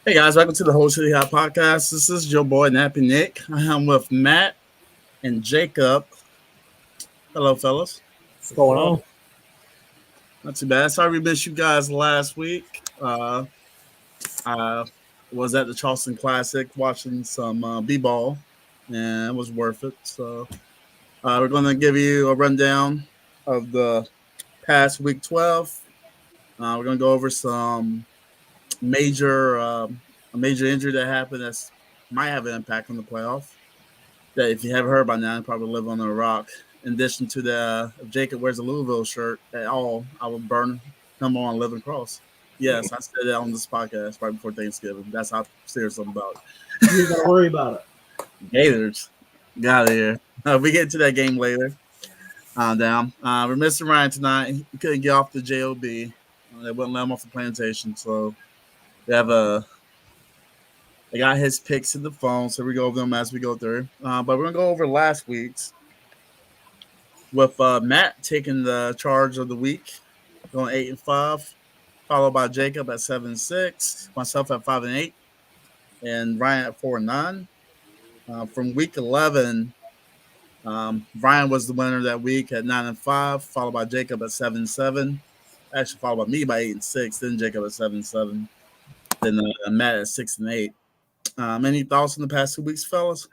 Hey guys, welcome to the Whole City Hot Podcast. This is your boy Nappy Nick. I'm with Matt and Jacob. Hello, fellas. What's going on? Not too bad. Sorry we missed you guys last week. I was at the Charleston Classic watching some b-ball, and it was worth it. So we're going to give you a rundown of the past week 12. We're going to go over some major a major injury that happened that might have an impact on the playoff. That if you haven't heard by now, you probably live on a rock. In addition to the if Jacob wears a Louisville shirt at all, I will burn him on Living Cross. Yes, I said that on this podcast right before Thanksgiving. That's how serious I'm about You ain't gotta worry about it. it. Gators. Got it here. We get to that game later. Down. We're missing Ryan tonight. He couldn't get off the JOB. They wouldn't let him off the plantation. So they have I got his picks in the phone, so we go over them as we go through. But we're gonna go over last week's with Matt taking the charge of the week, going 8-5, followed by Jacob at 7-6, myself at 5-8, and Ryan at 4-9. From week 11, Ryan was the winner that week at 9-5, followed by Jacob at 7-7. Actually, followed by me by 8-6, then Jacob at 7-7, then Matt at 6-8. Any thoughts on the past 2 weeks, fellas?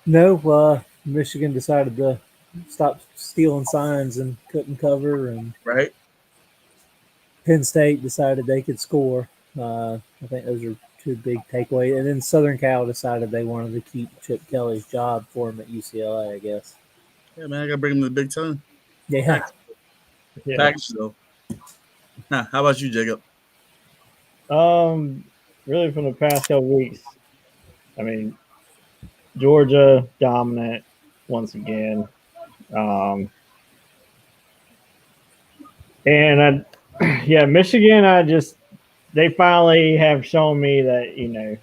No, Michigan decided to stop stealing signs and couldn't cover, and Right? Penn State decided they could score. I think those are two big takeaways. And then Southern Cal decided they wanted to keep Chip Kelly's job for him at UCLA, I guess. Yeah, man, I gotta bring him to the Big Ten. Yeah. Package though. How about you, Jacob? Really from the past couple weeks, I mean, Georgia dominant once again. Michigan, they finally have shown me that,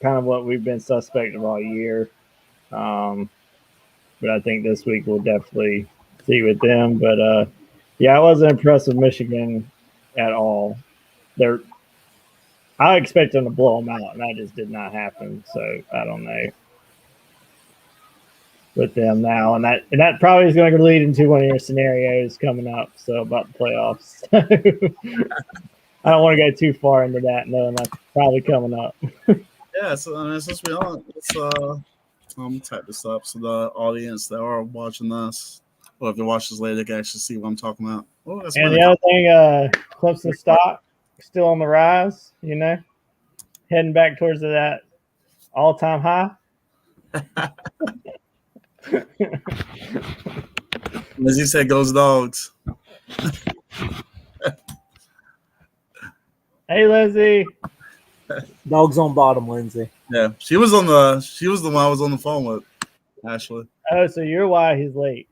kind of what we've been suspect of all year. But I think this week we'll definitely see with them. But I wasn't impressed with Michigan at all. I expect them to blow them out, and that just did not happen. So I don't know with them now, and that probably is going to lead into one of your scenarios coming up. So about the playoffs, I don't want to go too far into that, knowing that's probably coming up. Yeah, so since we on, let's type this up so the audience that are watching us, or if they watch this later, they can actually see what I'm talking about. Oh, that's And funny. the other thing, Clemson stock still on the rise. Heading back towards that all-time high. As you said, goes dogs. Hey, Lindsay. Dogs on bottom, Lindsay. Yeah, she was the one I was on the phone with, actually. Oh, so you're why he's late.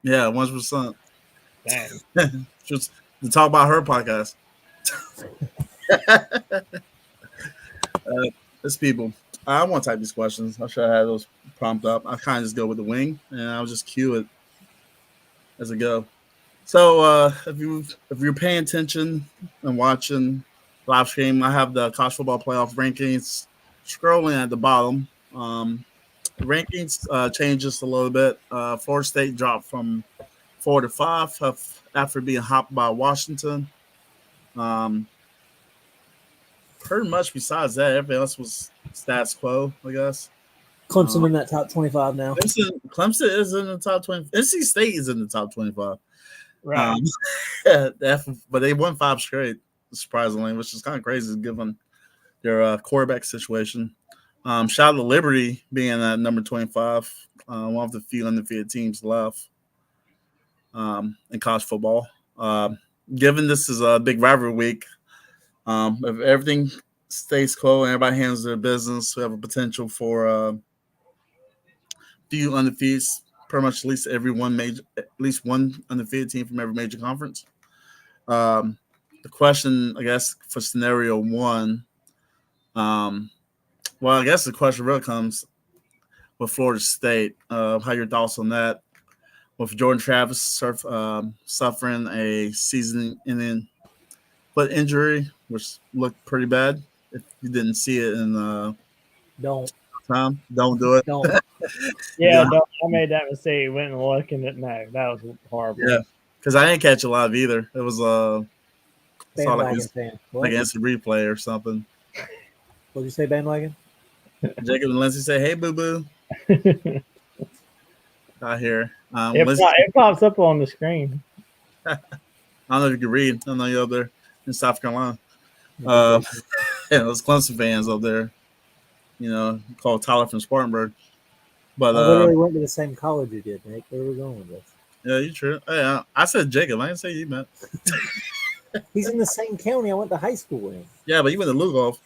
Yeah, 100%. Dang. Just to talk about her podcast. It's people. I want to type these questions. I should have had those prompt up. I kind of just go with the wing, and I'll just cue it as I go. So if you're paying attention and watching live stream, I have the college football playoff rankings scrolling at the bottom. The rankings changed just a little bit. Florida State dropped from 4 to 5 after being hopped by Washington. Pretty much besides that, everything else was status quo, I guess. Clemson in that top 25 now. Clemson is in the top 20. NC State is in the top 25. Right. But they won 5 straight, surprisingly, which is kind of crazy given their quarterback situation. Shout out to Liberty being at number 25, one of the few undefeated teams left in college football. Given this is a big rivalry week, if everything stays cool and everybody handles their business, we have a potential for a few undefeated, pretty much at least one undefeated team from every major conference. The question, I guess, for scenario one, I guess the question really comes with Florida State. How your thoughts on that? With Jordan Travis suffering a season-ending foot injury, which looked pretty bad. If you didn't see it in Don't time, don't do it. don't. Yeah, Yeah. I made that mistake. Went and looked, and no, that was horrible. Yeah, because I didn't catch it live either. It was I saw Bandwagon fan. What? like an instant replay or something. What'd you say, bandwagon? Jacob and Lindsay say, "Hey, boo boo," out here. It pops up on the screen. I don't know if you can read. I don't know you're up there in South Carolina. No, Yeah, those Clemson fans up there, called Tyler from Spartanburg. But I literally went to the same college you did, Nick. Where are we going with this? yeah, you true. Hey, I said Jacob. I didn't say you, man. He's in the same county I went to high school in. Yeah, but you went to Louisville.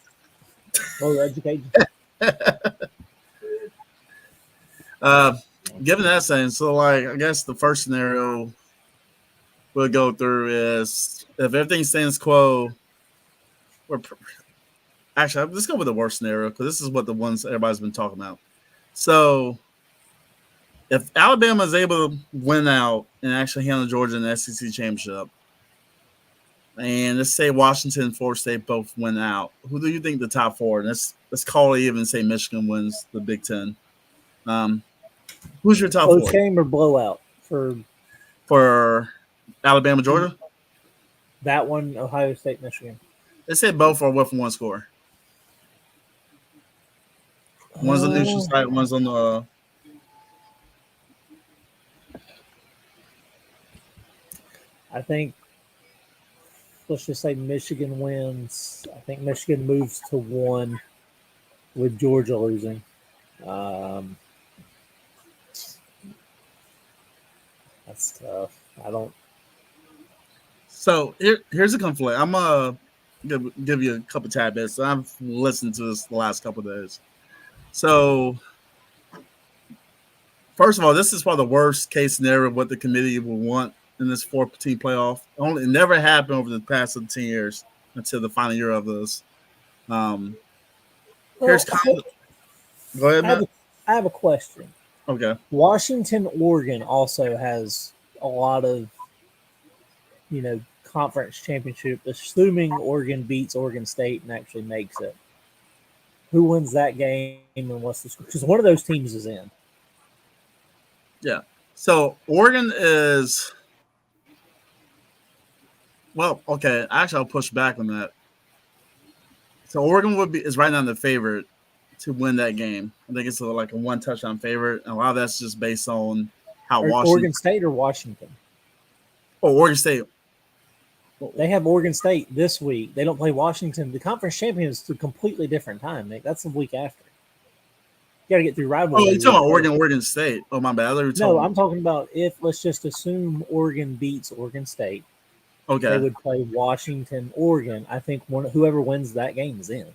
Oh, education. Given that saying, so like I guess the first scenario we'll go through is if everything stays quo. Actually, let's go with the worst scenario because this is what the ones everybody's been talking about. So, if Alabama is able to win out and actually handle Georgia in the SEC championship, and let's say Washington and Florida State both win out, who do you think the top four? And let's call it even say Michigan wins the Big Ten. Who's your top Close four? game or blowout For Alabama, Georgia? that one? Ohio State, Michigan. They said both are with one score. One's on the neutral site, one's on the. I think. Let's just say Michigan wins. I think Michigan moves to 1 with Georgia losing. That's tough. I don't. So here's a conflict. I'm give you a couple tidbits. I've listened to this the last couple of days. So first of all, this is probably the worst case scenario of what the committee will want in this 4-team playoff. It never happened over the past 10 years until the final year of this. Here's kind of, go ahead, Matt. I have a question. Okay. Washington, Oregon also has a lot of, conference championship, assuming Oregon beats Oregon State and actually makes it. Who wins that game and what's the score? Because one of those teams is in. Yeah. So Oregon is well, okay. Actually, I'll push back on that. So Oregon is right now the favorite to win that game. I think it's like a 1 touchdown favorite. And a lot of that's just based on how Washington. Oregon State or Washington? Oh, Oregon State. They have Oregon State this week. They don't play Washington. The conference champion is a completely different time, Nick. That's the week after. You got to get through rivalry. Oh, you're talking about Oregon State. Oh, my bad. No, I'm talking about let's just assume Oregon beats Oregon State. Okay. They would play Washington, Oregon. I think whoever wins that game is in.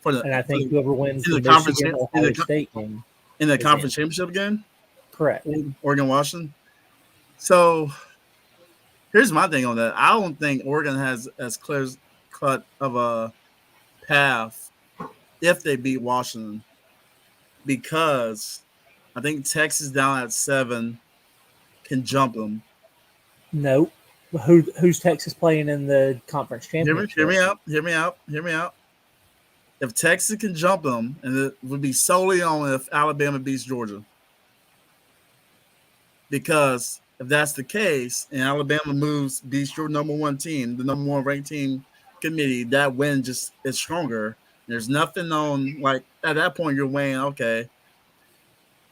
And I think whoever wins the Michigan Ohio State game. In the conference championship game? Correct. Oregon, Washington. So here's my thing on that. I don't think Oregon has as clear cut of a path if they beat Washington, because I think Texas down at 7 can jump them. No. Who's Texas playing in the conference championship? Hear me out. If Texas can jump them, and it would be solely on if Alabama beats Georgia. Because if that's the case, and Alabama beats your number 1 team, the number 1 ranked team committee, that win just is stronger. There's nothing on, like, at that point you're weighing, okay,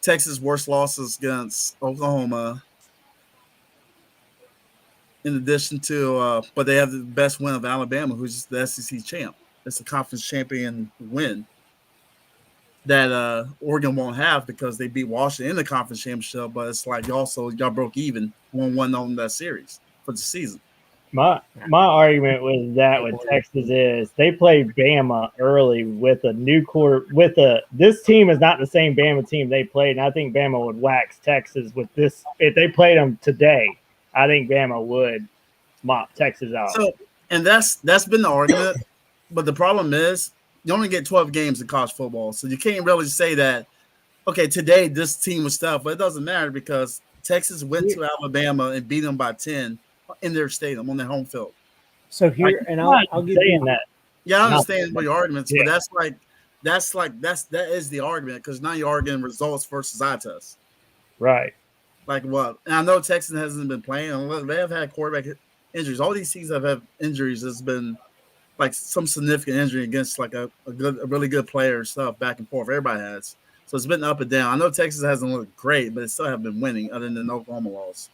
Texas' worst losses against Oklahoma, in addition to, but they have the best win of Alabama, who's the SEC champ. It's a conference champion win that Oregon won't have because they beat Washington in the conference championship, but it's like y'all broke even 1-1 on that series for the season. My argument with Texas is they played Bama early with a new core. This team is not the same Bama team they played, and I think Bama would wax Texas with this if they played them today. I think Bama would mop Texas out. So, and that's been the argument, but the problem is you only get 12 games in college football, so you can't really say that. Okay, today this team was tough, but it doesn't matter because Texas went to Alabama and beat them by 10. in their stadium on their home field. So here, and I'll give you that. Yeah, I understand your arguments, Yeah. but that is the argument because now you're arguing results versus eye test. Right. Like what? And I know Texas hasn't been playing. They have had quarterback injuries. All these teams have had injuries. It's been like some significant injury against like a really good player and stuff back and forth. Everybody has. So it's been up and down. I know Texas hasn't looked great, but it still have been winning other than Oklahoma loss.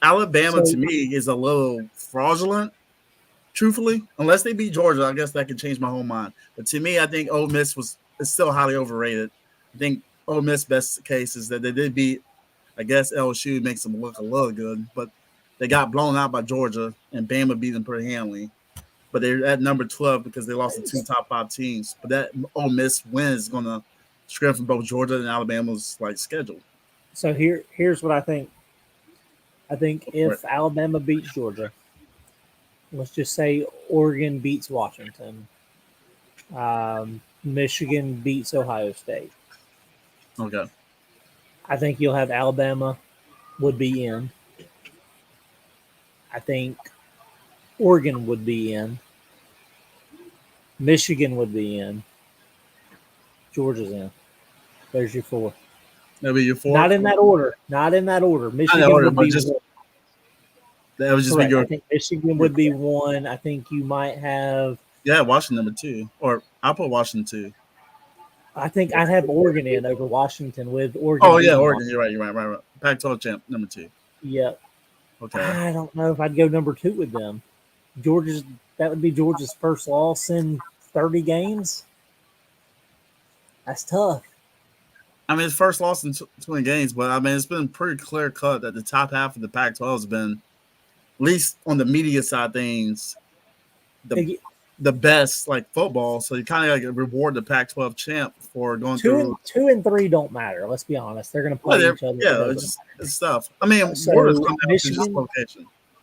Alabama to me is a little fraudulent, truthfully. Unless they beat Georgia, I guess that could change my whole mind. But to me, I think Ole Miss is still highly overrated. I think Ole Miss best case is that they did beat, I guess LSU makes them look a little good, but they got blown out by Georgia and Bama beat them pretty handily. But they're at number 12 because they lost to 2 top 5 teams. But that Ole Miss win is going to strengthen both Georgia and Alabama's like schedule. So here's what I think. I think if Alabama beats Georgia, let's just say Oregon beats Washington, Michigan beats Ohio State. Okay. I think you'll have Alabama would be in. I think Oregon would be in. Michigan would be in. Georgia's in. There's your 4. That'll be your 4? Not in that order. Michigan would be just, that would just correct. be your. I think Michigan would be 1. I think you might have. Yeah, Washington number 2. Or I'll put Washington 2. I think I'd have Oregon in over Washington with Oregon. Oh, yeah, Oregon. You're right. Pac-12 champ, number 2. Yep. Okay. I don't know if I'd go number 2 with them. That would be Georgia's first loss in 30 games. That's tough. I mean, it's first loss in 20 games, but I mean, it's been pretty clear cut that the top half of the Pac-12 has been, at least on the media side of things, the best like football. So you kind of like reward the Pac-12 champ for going through. 2 and 3 don't matter. Let's be honest; they're going to play each other. Yeah, it's stuff. I mean, so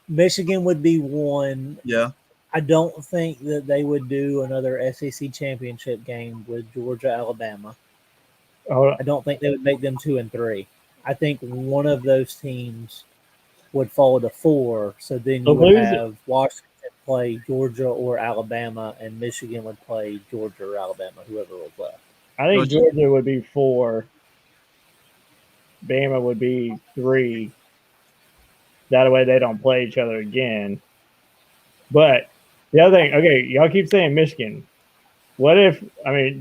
Michigan would be 1. Yeah. I don't think that they would do another SEC championship game with Georgia, Alabama. Oh, I don't think they would make them 2 and 3. I think one of those teams would fall to 4. So then you would have Washington play Georgia or Alabama, and Michigan would play Georgia or Alabama, whoever was left. I think Georgia would be 4. Bama would be 3. That way they don't play each other again. But the other thing, okay, y'all keep saying Michigan. What if,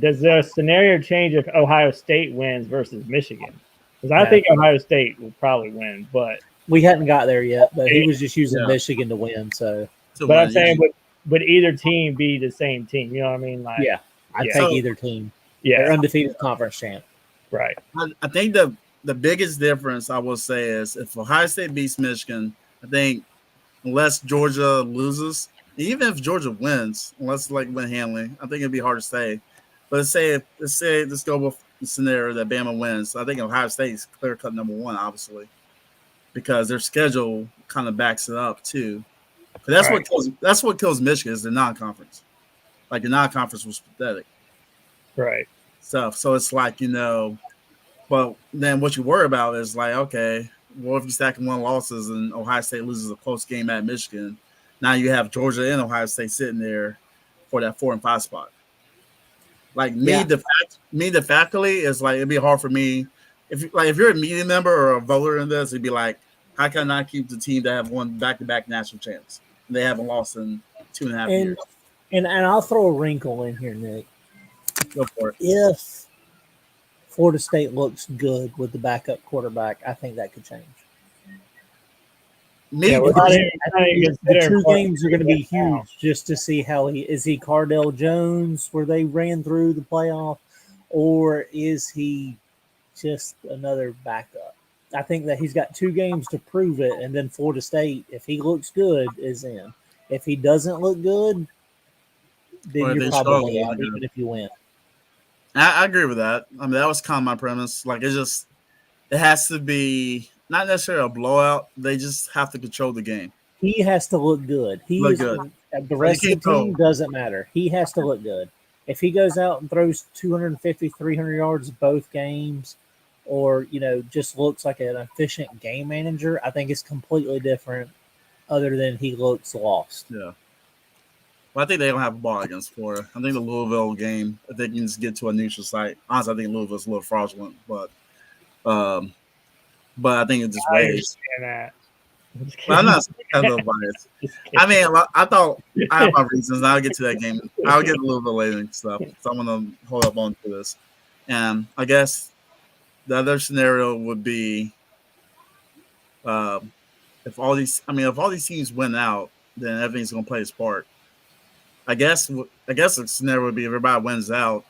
does the scenario change if Ohio State wins versus Michigan? Because I think Ohio State will probably win, but we hadn't got there yet. But he was just using Michigan to win. But I'm saying, would either team be the same team? You know what I mean? Like, I'd take either team. Yeah, they're undefeated conference champ. Right. I think the biggest difference I will say is if Ohio State beats Michigan, I think unless Georgia loses, even if Georgia wins, unless like win handling, I think it'd be hard to say. But let's go with the scenario that Bama wins. I think Ohio State is clear cut number 1, obviously, because their schedule kind of backs it up too. That's what kills Michigan is the non-conference. Like the non-conference was pathetic. Right. So it's like, but then what you worry about is like, okay, well, if you stack 1 losses and Ohio State loses a close game at Michigan, now you have Georgia and Ohio State sitting there for that 4 and 5 spot. Like the faculty is like, it'd be hard for me if you're a media member or a voter in this, it'd be like, how can I keep the team that have won back-to-back national champs? They haven't lost in 2.5 years. And I'll throw a wrinkle in here, Nick. Go for it. If Florida State looks good with the backup quarterback, I think that could change. The 2 games are going to be huge just to see how is he Cardell Jones where they ran through the playoff, or is he just another backup? I think that he's got 2 games to prove it, and then Florida State, if he looks good, is in. If he doesn't look good, then you're probably out, even if you win. I agree with that. That was kind of my premise. Like, it has to be not necessarily a blowout. They just have to control the game. He has to look good. The rest of the team doesn't matter. He has to look good. If he goes out and throws 250, 300 yards both games, or just looks like an efficient game manager, I think it's completely different other than he looks lost. Yeah. Well, I think they don't have a ball against Florida. I think the Louisville game, if they can just get to a neutral site. Honestly, I think Louisville's a little fraudulent, but I think it just I weighs. understand that. But I'm not a little biased. I mean, I thought I have my reasons. I'll get to that game. I'll get a little bit later and stuff. So I'm gonna hold up on to this. And I guess the other scenario would be if all these teams win out, then everything's gonna play its part. I guess the scenario would be if everybody wins out,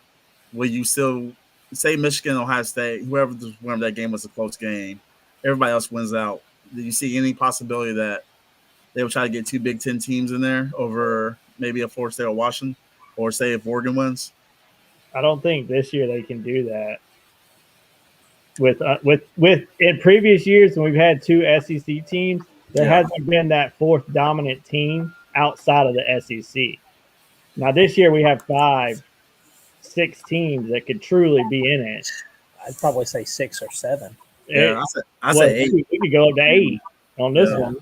will you still say Michigan, Ohio State, whoever that game was a close game, everybody else wins out? Do you see any possibility that they will try to get two Big Ten teams in there over maybe a Florida State or Washington, or say if Oregon wins? I don't think this year they can do that. With in previous years when we've had two SEC teams, there hasn't been that fourth dominant team outside of the SEC. Now this year we have 5, 6 teams that could truly be in it. I'd probably say 6 or 7. Yeah, I say 8. We could go up to 8 on this one.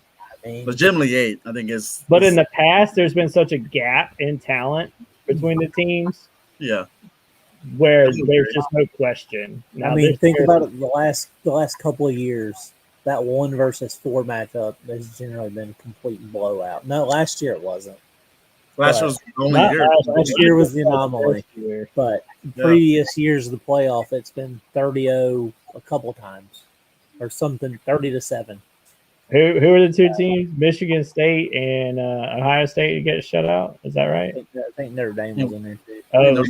I mean, legitimately 8, I think is. But in the past, there's been such a gap in talent between the teams. Yeah. Where there's just no question. Now, I mean, think about it. The last couple of years, that 1 versus 4 matchup has generally been a complete blowout. No, last year it wasn't. Last year was the only year. Last year was the anomaly. But previous years of the playoff, it's been 30-0 a couple times, or something 30-7. Who are the two teams? Michigan State and Ohio State get shut out. Is that right? I think Notre Dame was in there too. Oh,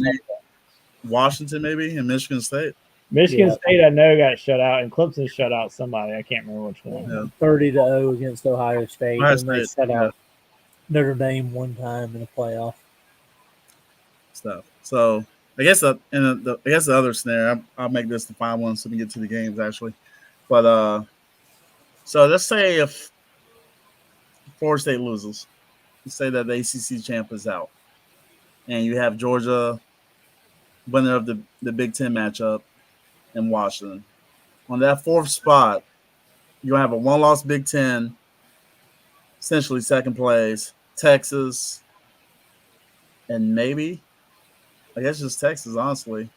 Washington maybe and Michigan State. Michigan State, I know, got shut out, and Clemson shut out somebody. I can't remember which one. Yeah. 30-0 against Ohio State. Ohio And they State, shut out Notre Dame one time in the playoff. Stuff. So I guess the other scenario, I'll make this the final one so we can get to the games actually. But so let's say if Florida State loses, let's say that the ACC champ is out, and you have Georgia, winner of the Big Ten matchup, in Washington. On that 4th spot, you're going to have a 1-loss Big Ten, essentially second place, Texas, and maybe, I guess just Texas, honestly.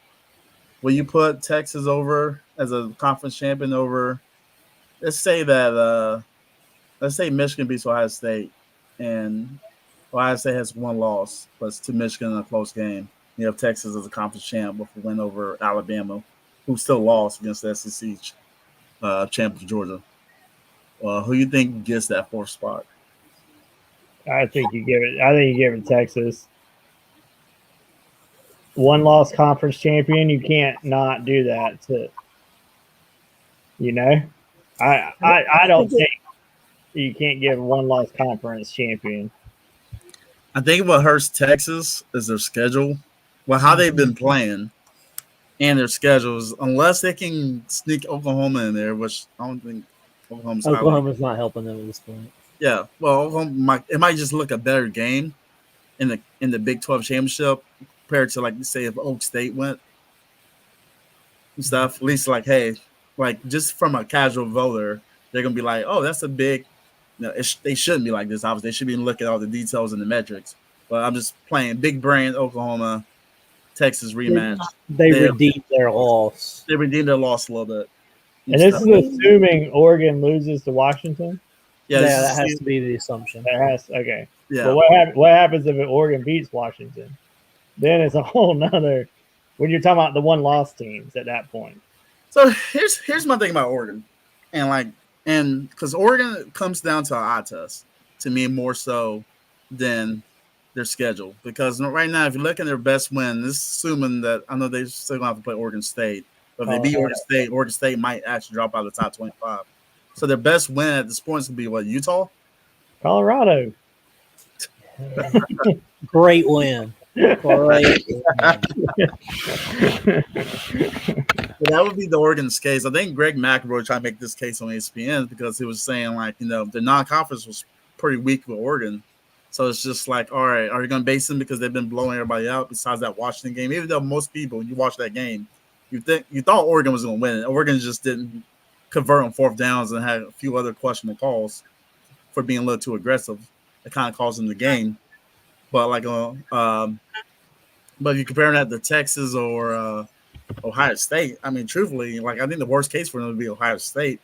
Will you put Texas over as a conference champion over, let's say Michigan beats Ohio State, and Ohio State has 1 loss, but it's to Michigan in a close game. You have Texas as a conference champ with a win over Alabama, who still lost against the SEC champ of Georgia. Who you think gets that 4th spot? I think you give it Texas. 1-loss conference champion. You can't not do that. I don't think you can't give 1-loss conference champion. I think what hurts Texas is their schedule. Well, how they've been playing and their schedules, unless they can sneak Oklahoma in there, which I don't think Oklahoma's not helping them at this point. Yeah, well, Oklahoma might just look a better game in the Big 12 championship compared to, like, say, if Oak State went and stuff. At least, like, hey, like, just from a casual voter, they're gonna be like, oh, that's a big. They shouldn't be like this. Obviously, they should be looking at all the details and the metrics. But I'm just playing big brand Oklahoma, Texas rematch. They redeemed their loss. They redeemed their loss a little bit. And this is assuming Oregon loses to Washington? Yeah, that has to be the assumption. Okay. Yeah. But what happens if Oregon beats Washington? Then it's a whole nother when you're talking about the 1-loss teams at that point. So here's my thing about Oregon. And because Oregon comes down to an eye test to me more so than their schedule. Because right now, if you look at their best win, this is assuming that I know they're still going to have to play Oregon State. But if they beat Oregon State might actually drop out of the top 25. So their best win at this point is going to be what, Utah? Colorado. Great win. Great win. But that would be the Oregon's case. I think Greg McElroy tried to make this case on ESPN because he was saying, like, the non-conference was pretty weak with Oregon. So it's just like, all right, are you going to base them because they've been blowing everybody out besides that Washington game? Even though most people, when you watch that game, you thought Oregon was going to win. Oregon just didn't convert on 4th downs and had a few other questionable calls for being a little too aggressive. It kind of cost them the game. But but if you compare that to Texas or Ohio State, I mean, truthfully, I think the worst case for them would be Ohio State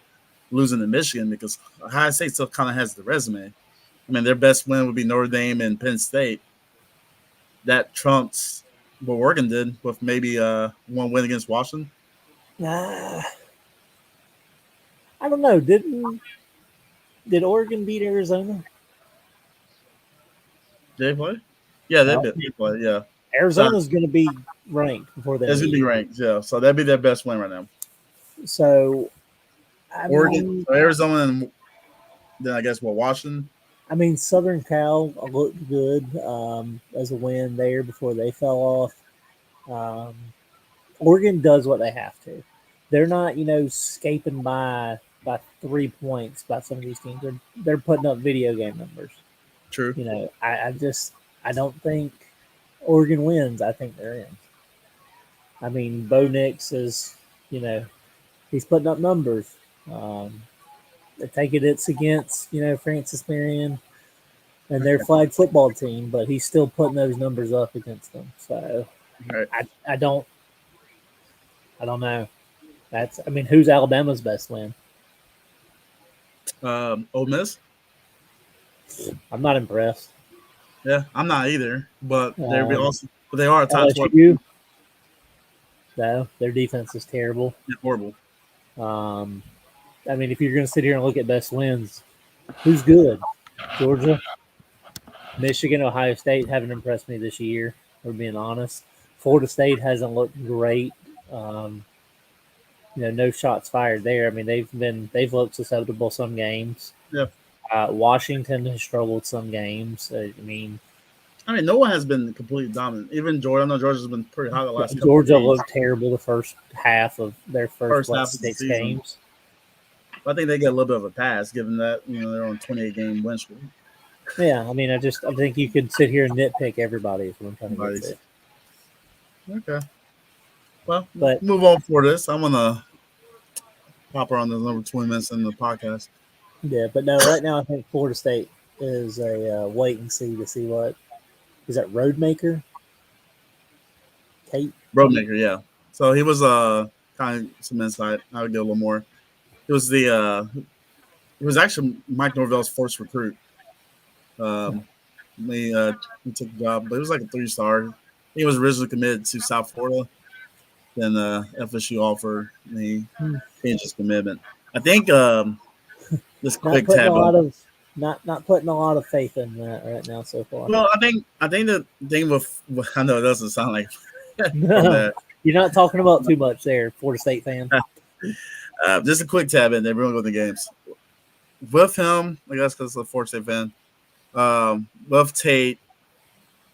losing to Michigan because Ohio State still kind of has the resume. I mean, their best win would be Notre Dame and Penn State. That trumps what Oregon did with maybe one win against Washington. I don't know. Did Oregon beat Arizona? Did they play? Yeah, they play. Yeah, Arizona's going to be ranked before they. It's going to be ranked. Yeah, so that'd be their best win right now. So, Oregon, Arizona, and then I guess Washington. I mean, Southern Cal looked good as a win there before they fell off. Oregon does what they have to. They're not, escaping by 3 points by some of these teams. They're putting up video game numbers. True. I don't think Oregon wins. I think they're in. I mean, Bo Nix is, he's putting up numbers. I take it's against, Francis Marion and their flag football team, but he's still putting those numbers up against them. So right. I don't know. Who's Alabama's best win? Ole Miss. I'm not impressed. Yeah, I'm not either. But they are a top 12. No, their defense is terrible. It's horrible. If you're going to sit here and look at best wins, who's good? Georgia, Michigan, Ohio State haven't impressed me this year. We're being honest. Florida State hasn't looked great. No shots fired there. I mean, they've looked susceptible some games. Yeah. Washington has struggled some games. No one has been completely dominant. Even Georgia. I know Georgia's been pretty hot the last. Georgia looked terrible the first half of their first half 6 games. I think they get a little bit of a pass, given that they're on 28-game win streak. Yeah, I think you could sit here and nitpick everybody is what I'm trying to get to. Okay. Well, move on for this. I'm gonna pop around the number 20 minutes in the podcast. Yeah, but no, right now I think Florida State is a wait and see to see what is that Roadmaker? Kate Roadmaker, yeah. So he was kind of some insight. I'll get a little more. It was actually Mike Norvell's first recruit. He took the job, but it was like a 3-star. He was originally committed to South Florida. Then FSU offered me his commitment. I think this quick tab. Not putting a lot of faith in that right now so far. Well, I think the thing with I know it doesn't sound like no, you're not talking about too much there, Florida State fan. Just a quick tab in there. We're going to go to the games. With him, I guess because I'm a Florida State fan, with Tate,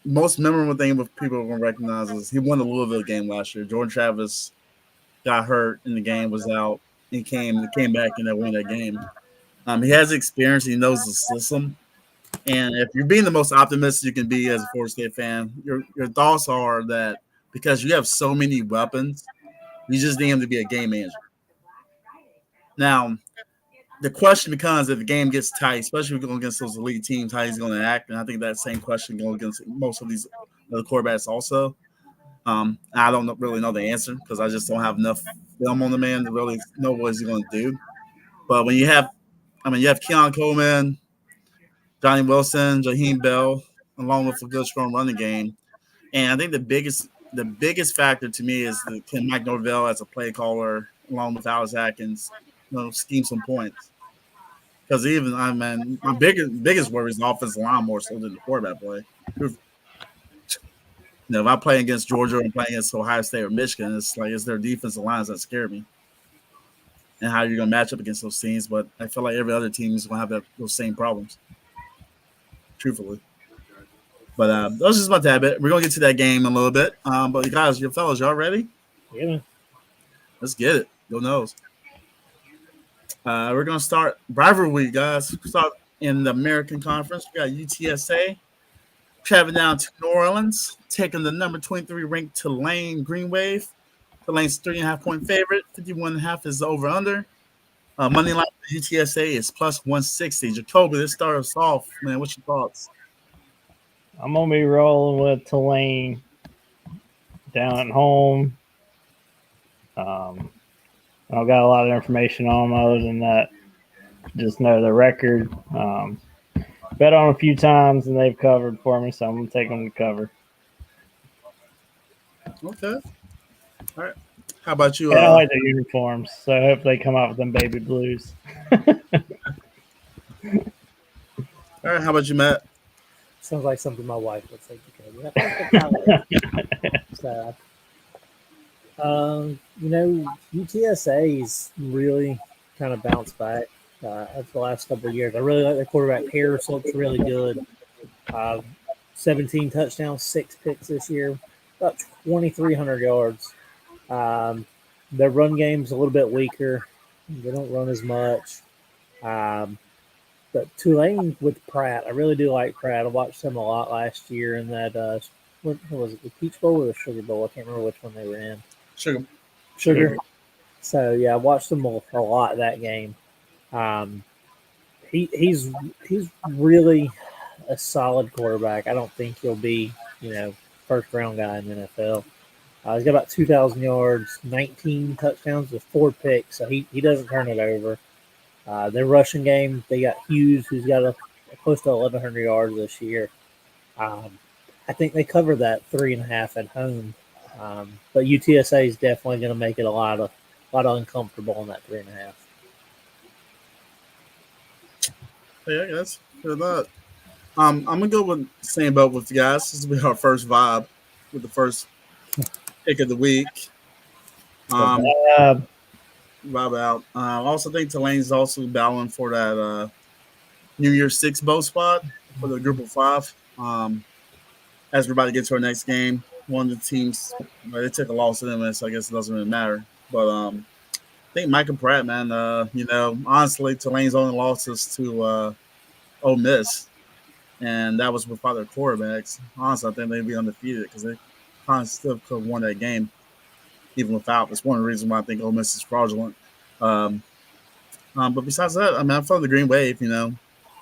most memorable thing with people are going to recognize is he won the Louisville game last year. Jordan Travis got hurt in the game, was out. He came back and they won that game. He has experience. He knows the system. And if you're being the most optimistic you can be as a Florida State fan, your thoughts are that because you have so many weapons, you just need him to be a game manager. Now, the question becomes if the game gets tight, especially if we're going against those elite teams, how he's going to act. And I think that same question going against most of these other quarterbacks also. I don't really know the answer because I just don't have enough film on the man to really know what he's going to do. But when you have Keon Coleman, Johnny Wilson, Jaheim Bell, along with a good strong running game. And I think the biggest factor to me is can Mike Norvell as a play caller, along with Alex Atkins, scheme some points. Because my biggest worry is the offensive line more so than the quarterback play. If I play against Georgia or playing against Ohio State or Michigan, it's their defensive lines that scare me. And how you're going to match up against those teams. But I feel like every other team is going to have those same problems, truthfully. But that's just my tab bit. We're going to get to that game in a little bit. But you guys, y'all ready? Yeah. Let's get it. Go Noles. We're going to start Rivalry week, guys. Start in the American Conference. We got UTSA traveling down to New Orleans, taking the number 23 ranked Tulane Green Wave. Tulane's 3.5-point favorite. 51.5 is the over-under. Money line for UTSA is plus 160. Jacoby, let's start us off, man. What's your thoughts? I'm gonna be rolling with Tulane down at home. I've got a lot of information on them other than that. Just know the record. Bet on a few times and they've covered for me, so I'm gonna take them to cover. Okay. All right. How about you? I don't like their uniforms, so I hope they come out with them baby blues. All right. How about you, Matt? Sounds like something my wife would say. So, UTSA's really kind of bounced back after the last couple of years. I really like their quarterback. Harris looks really good. 17 touchdowns, 6 picks this year, about 2,300 yards. Their run game's a little bit weaker. They don't run as much. But Tulane with Pratt, I really do like Pratt. I watched him a lot last year in that, what was it, the Peach Bowl or the Sugar Bowl? I can't remember which one they were in. Sugar. So, yeah, I watched them a lot that game. He's really a solid quarterback. I don't think he'll be, first-round guy in the NFL. He's got about 2,000 yards, 19 touchdowns with 4 picks, so he doesn't turn it over. Their rushing game, they got Hughes, who's got close to 1,100 yards this year. I think they cover that 3.5 at home, but UTSA is definitely going to make it a lot uncomfortable in that 3.5. Yeah, that's good luck. I'm gonna go with the same boat with you guys. This will be our first vibe with the first pick of the week. Vibe out. I also think Tulane's also battling for that New Year's 6 bowl spot for the group of 5. As we're about to get to our next game, one of the teams they took a loss to them, so I guess it doesn't really matter. But I think Michael Pratt, man. Honestly, Tulane's only losses to Ole Miss, and that was without their quarterbacks. Honestly, I think they'd be undefeated because they probably still could have won that game even without. It's one of the reasons why I think Ole Miss is fraudulent. But besides that, I'm for the Green Wave.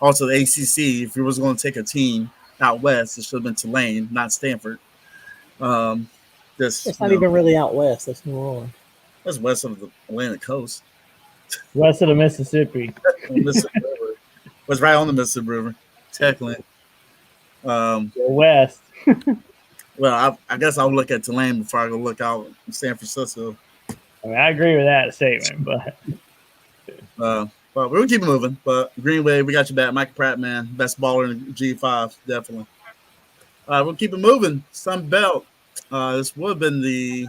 Also the ACC. If you was going to take a team out west, it should have been Tulane, not Stanford. It's not even really out west. That's New Orleans. That's west of the Atlantic coast. West of the Mississippi. Mississippi River. Was right on the Mississippi River, technically. West. Well, I guess I'll look at Tulane before I go look out in San Francisco. I agree with that statement, but we'll keep it moving. But Green Wave, we got you back. Mike Pratt, man, best baller in G5, definitely. We'll keep it moving. Sun Belt. This would have been the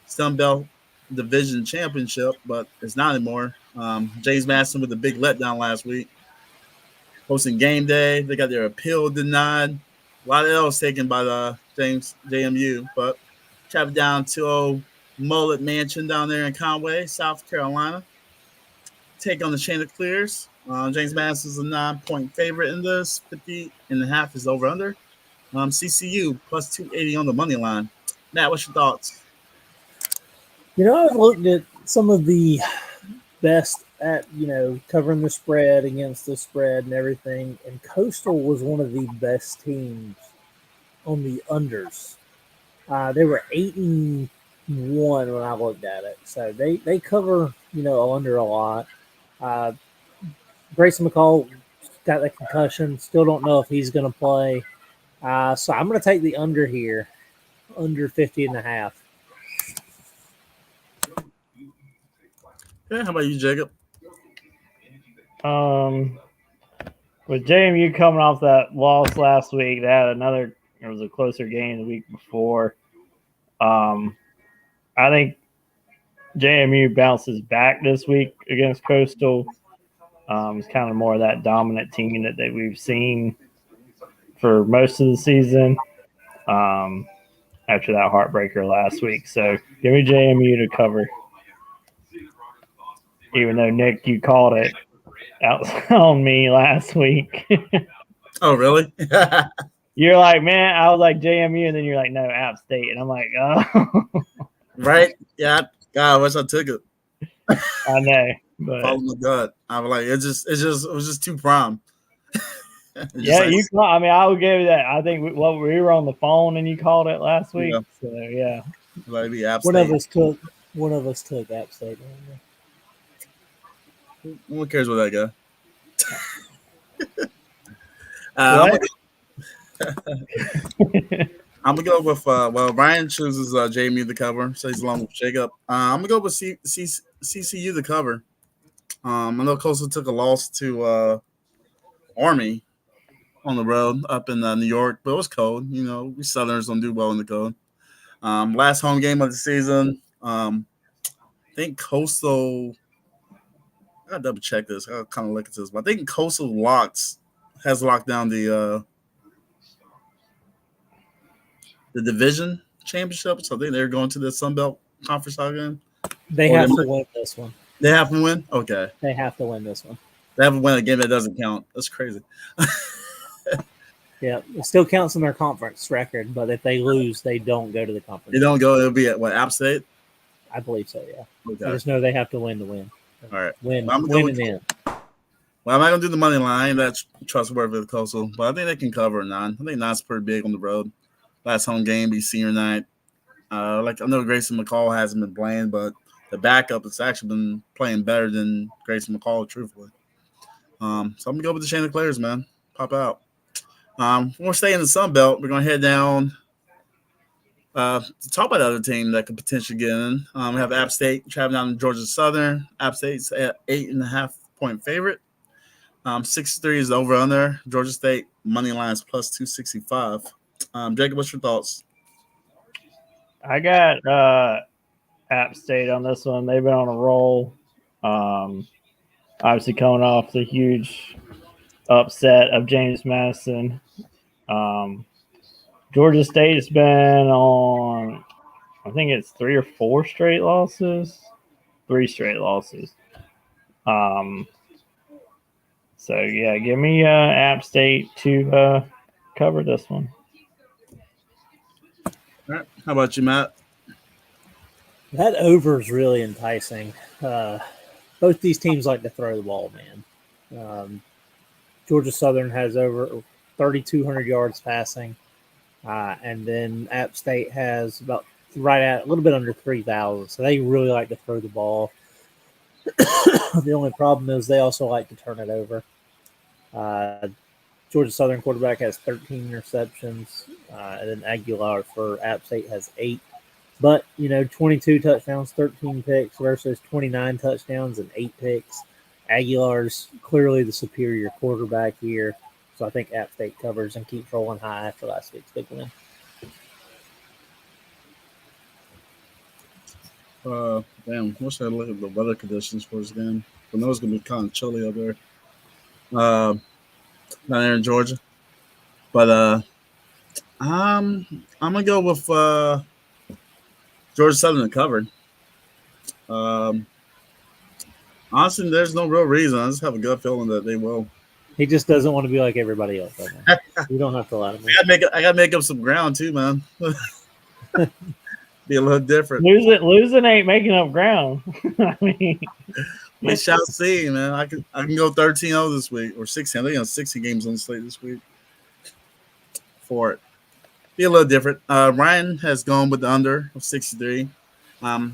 Sun Belt Division Championship, but it's not anymore. James Madison with a big letdown last week. Hosting game day. They got their appeal denied. A lot of L's taken by the JMU, but traveled down to Mullet Mansion down there in Conway, South Carolina. Take on the Chanticleers. James Madison's a 9-point favorite in this. 50.5 is over under. CCU plus 280 on the money line. Matt, what's your thoughts? I've looked at some of the best at, covering the spread against the spread and everything. And Coastal was one of the best teams on the unders. They were 8-1 when I looked at it. So they cover, under a lot. Grayson McCall got the concussion. Still don't know if he's going to play. So I'm going to take the under here, under 50.5. Yeah, how about you, Jacob? With JMU coming off that loss last week, they had it was a closer game the week before. I think JMU bounces back this week against Coastal. It's kind of more of that dominant team that we've seen for most of the season after that heartbreaker last week. So give me JMU to cover. Even though, Nick, you called it out on me last week. Oh, really? You're like, man, I was like JMU, and then you're like, no, App State. And I'm like, oh. Right? Yeah. God, I wish I took it. I know. Follow my gut. I was like, it was just too prime. Yeah, I mean, I would give you that. I think we were on the phone and you called it last week. Yeah. So yeah, like App State. One of us took App State. Who cares what I got? I'm gonna go with Ryan chooses Jamie the cover, so he's along with Jacob. I'm gonna go with CCU the cover. I know Coastal took a loss to Army on the road up in New York, but it was cold. You know, we Southerners don't do well in the cold. Last home game of the season. I think Coastal. I gotta double check this. I gotta kind of look at this, but I think Coastal has locked down the division championship. So I think they're going to the Sun Belt Conference again. They have to win this one. They have to win? Okay. They have to win this one. They have to win a game that doesn't count. That's crazy. Yeah, it still counts in their conference record, but if they lose, they don't go to the conference. They don't go. It'll be at App State? I believe so, yeah. Okay. I just know they have to win to win. All right. Win and in. Well, I'm not going to do the money line. That's trustworthy with Coastal, but I think they can cover 9. I think 9's pretty big on the road. Last home game be senior night. I know Grayson McCall hasn't been playing, but the backup has actually been playing better than Grayson McCall, truthfully. So I'm gonna go with the Chanticleers, man. Pop out. We're staying in the Sun Belt. We're gonna head down to talk about the other team that could potentially get in. We have App State traveling down to Georgia Southern. App State's at 8.5-point favorite. 63 is over under. Georgia State money line is plus 265. Jacob, what's your thoughts? I got App State on this one. They've been on a roll. Obviously coming off the huge upset of James Madison. Georgia State has been on, I think it's 3 or 4 straight losses. 3 straight losses. So, yeah, give me App State to cover this one. All right. How about you, Matt? That over is really enticing. Both these teams like to throw the ball, man. Georgia Southern has over 3,200 yards passing, and then App State has about right at a little bit under 3,000. So they really like to throw the ball. The only problem is they also like to turn it over. Georgia Southern quarterback has 13 interceptions, and then Aguilar for App State has 8. But, 22 touchdowns, 13 picks versus 29 touchdowns and 8 picks. Aguilar's clearly the superior quarterback here. So I think App State covers and keeps rolling high after last week's big win. Damn, wish I look at the weather conditions for this game. I know it's going to be kind of chilly up there. Down there in Georgia. But I'm going to go with Georgia Southern covered. Honestly, there's no real reason. I just have a gut feeling that they will. He just doesn't want to be like everybody else. You don't have to let him. I got to make up some ground too, man. Be a little different. Losing ain't making up ground. I mean, we shall see, man. I can go 13-0 this week or 16. I think I have 60 games on the slate this week. For it, be a little different. Ryan has gone with the under of 63. I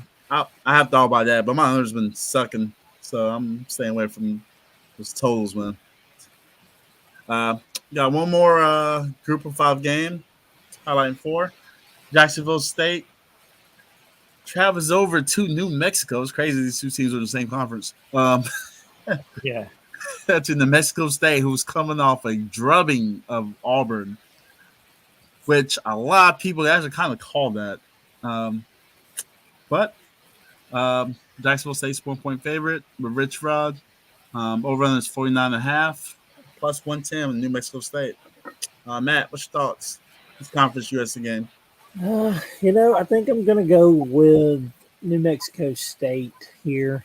have thought about that, but my under's been sucking, so I'm staying away from those totals, man. Got one more group of 5 game, highlighting 4. Jacksonville State travels over to New Mexico. It's crazy these two teams are in the same conference. Yeah. To New Mexico State, who's coming off a drubbing of Auburn, which a lot of people actually kind of call that. But Jacksonville State's 1-point favorite with Rich Rod. Over on is 49.5, plus 110 with New Mexico State. Matt, what's your thoughts? This Conference USA game. I think I'm going to go with New Mexico State here.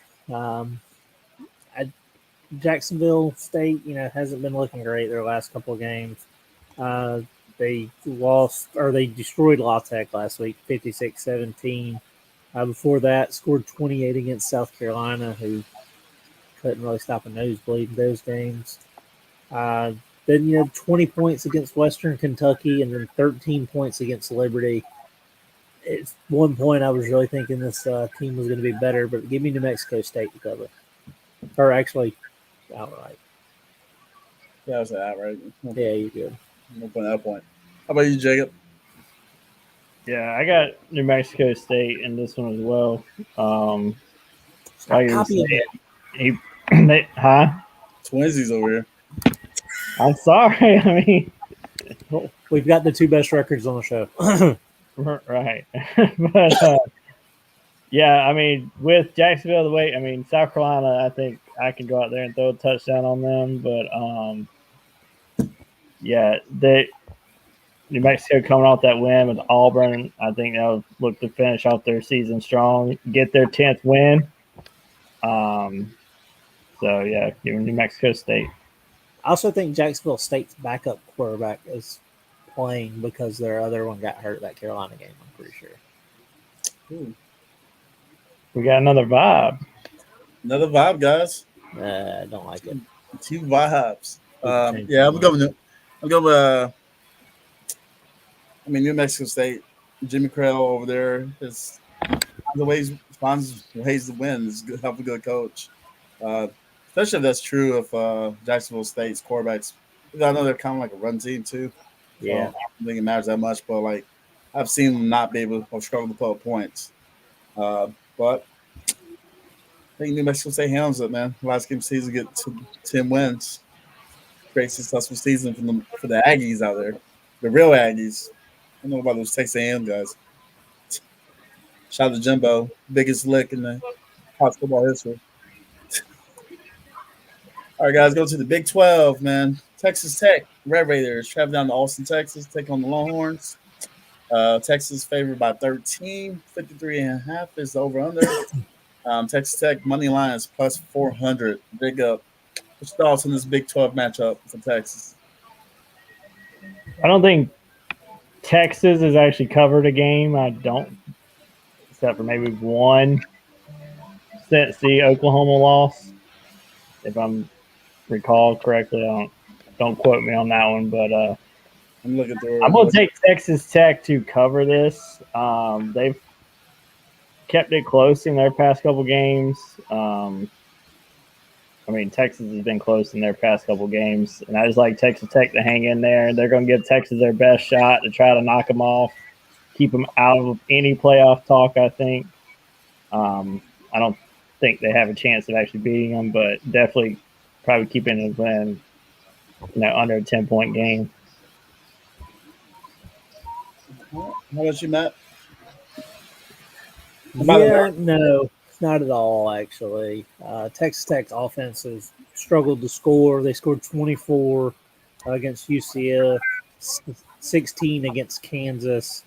Jacksonville State, hasn't been looking great their last couple of games. They destroyed La Tech last week, 56-17. Before that, scored 28 against South Carolina, who couldn't really stop a nosebleed in those games. Then you had 20 points against Western Kentucky and then 13 points against Liberty. At one point, I was really thinking this team was going to be better, but give me New Mexico State to cover. Or actually, outright. Yeah, I was outright. Yeah, you good. No point at that point. How about you, Jacob? Yeah, I got New Mexico State in this one as well. Stop copying it. Twinsies over here. I'm sorry. I mean, well, we've got the two best records on the show. Right. But yeah, I mean, with Jacksonville the way, I mean, South Carolina, I think I can go out there and throw a touchdown on them. But yeah, New Mexico coming off that win with Auburn, I think they'll look to finish off their season strong, get their 10th win. So yeah, giving New Mexico State. I also think Jacksonville State's backup quarterback is playing because their other one got hurt that Carolina game, I'm pretty sure. Ooh. We got another vibe. Another vibe, guys. I don't like it. 2 vibes. Yeah, I'm going. New Mexico State. Jimmy Creel over there is finds ways to win. Is good, help a good coach. Especially if that's true of Jacksonville State's quarterbacks. I know they're kind of like a run team too. Yeah, so I don't think it matters that much. But like, I've seen them not be able or struggle to put up points. But I think New Mexico State handles it, man. Last game of the season, get 10 wins. Great successful season for the Aggies out there, the real Aggies. I don't know about those Texas A&M guys. Shout out to Jimbo, biggest lick in the college football history. All right, guys, go to the Big 12, man. Texas Tech, Red Raiders, travel down to Austin, Texas, take on the Longhorns. Texas favored by 13, 53.5 is the over-under. Texas Tech money line is plus 400. Big up. What's your thoughts on this Big 12 matchup for Texas? I don't think Texas has actually covered a game. I don't, except for maybe one since the Oklahoma loss, if I'm recall correctly. Don't quote me on that one, but I'm looking through. I'm going to take Texas Tech to cover this. They've kept it close in their past couple games. Texas has been close in their past couple games, and I just like Texas Tech to hang in there. They're going to give Texas their best shot to try to knock them off, keep them out of any playoff talk, I think. I don't think they have a chance of actually beating them, but definitely probably keeping it within, under a 10-point game. How about you, Matt? No, not at all, actually. Texas Tech's offense has struggled to score. They scored 24 against UCF, 16 against Kansas.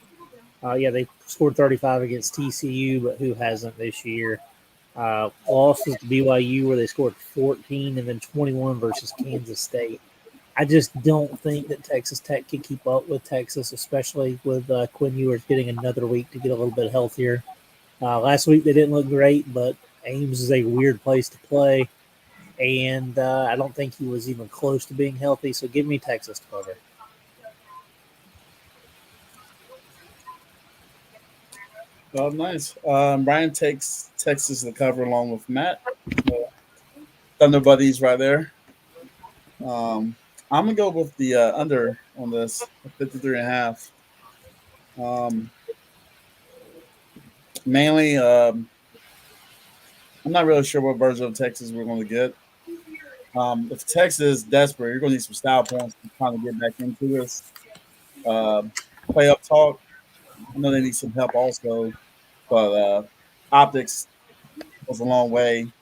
They scored 35 against TCU, but who hasn't this year? Losses to BYU where they scored 14 and then 21 versus Kansas State. I just don't think that Texas Tech can keep up with Texas, especially with Quinn Ewers getting another week to get a little bit healthier. Last week they didn't look great, but Ames is a weird place to play, and I don't think he was even close to being healthy, so give me Texas to cover. Oh, nice. Brian takes Texas to cover along with Matt. Thunder buddies right there. I'm going to go with the under on this, 53.5. Mainly, I'm not really sure what version of Texas we're going to get. If Texas is desperate, you're going to need some style points to kind of get back into this playoff talk. I know they need some help also, but optics goes a long way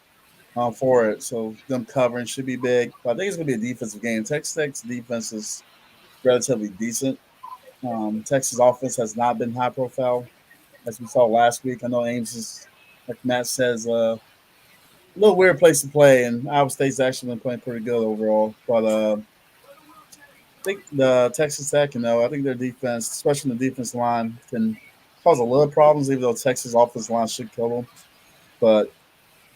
for it. So them covering should be big. But I think it's going to be a defensive game. Texas Tech's defense is relatively decent. Texas offense has not been high profile, as we saw last week. I know Ames is, like Matt says, a little weird place to play, and Iowa State's actually been playing pretty good overall. But I think the Texas Tech, I think their defense, especially the defense line, can cause a little problems, even though Texas offensive line should kill them. But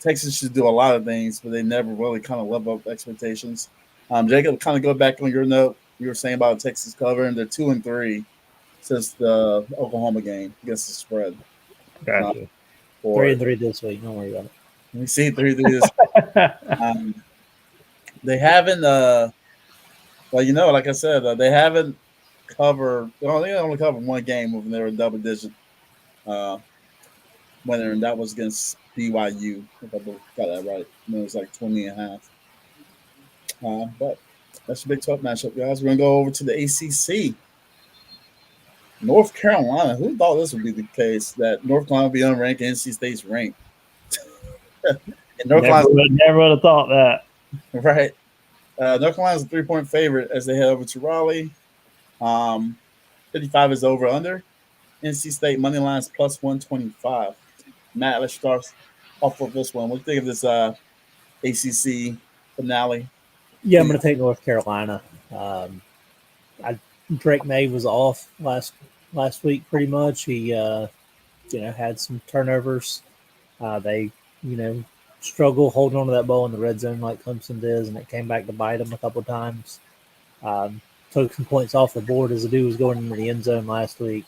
Texas should do a lot of things, but they never really kind of live up to expectations. Jacob, kind of go back on your note. You were saying about Texas covering. They're 2-3 since the Oklahoma game against the spread. Gotcha. 3-3 this week. Don't worry about it. We see 3-3 this. They haven't. Like I said, they haven't covered. Well, they only covered one game when they were double digit winner, and that was against BYU. If I got that right, and it was like 20.5. But that's a Big 12 matchup, guys. We're gonna go over to the ACC. North Carolina. Who thought this would be the case that North Carolina would be unranked, NC State's ranked? And never would have thought that. Right. North Carolina's a 3-point favorite as they head over to Raleigh. 55 is over under. NC State money lines plus 125. Matt, let's start off with this one. What do you think of this ACC finale? Yeah, I'm going to take North Carolina. Drake May was off last week pretty much. He had some turnovers. They struggle holding on to that ball in the red zone like Clemson does, and it came back to bite them a couple of times. Took some points off the board as the dude was going into the end zone last week.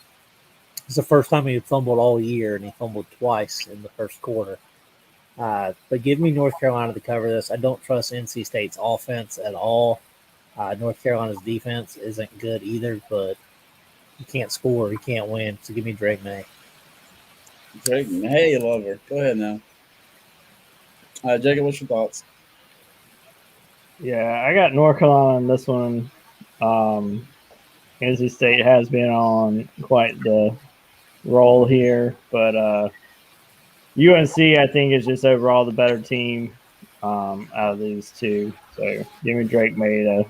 It's the first time he had fumbled all year, and he fumbled twice in the first quarter. But give me North Carolina to cover this. I don't trust NC State's offense at all. North Carolina's defense isn't good either, but you can't score, you can't win. So give me Drake May. Drake May, love her. Go ahead now. Jacob, what's your thoughts? Yeah, I got North Carolina on this one. NC State has been on quite the roll here, but UNC, I think, is just overall the better team out of these two. So give me Drake May to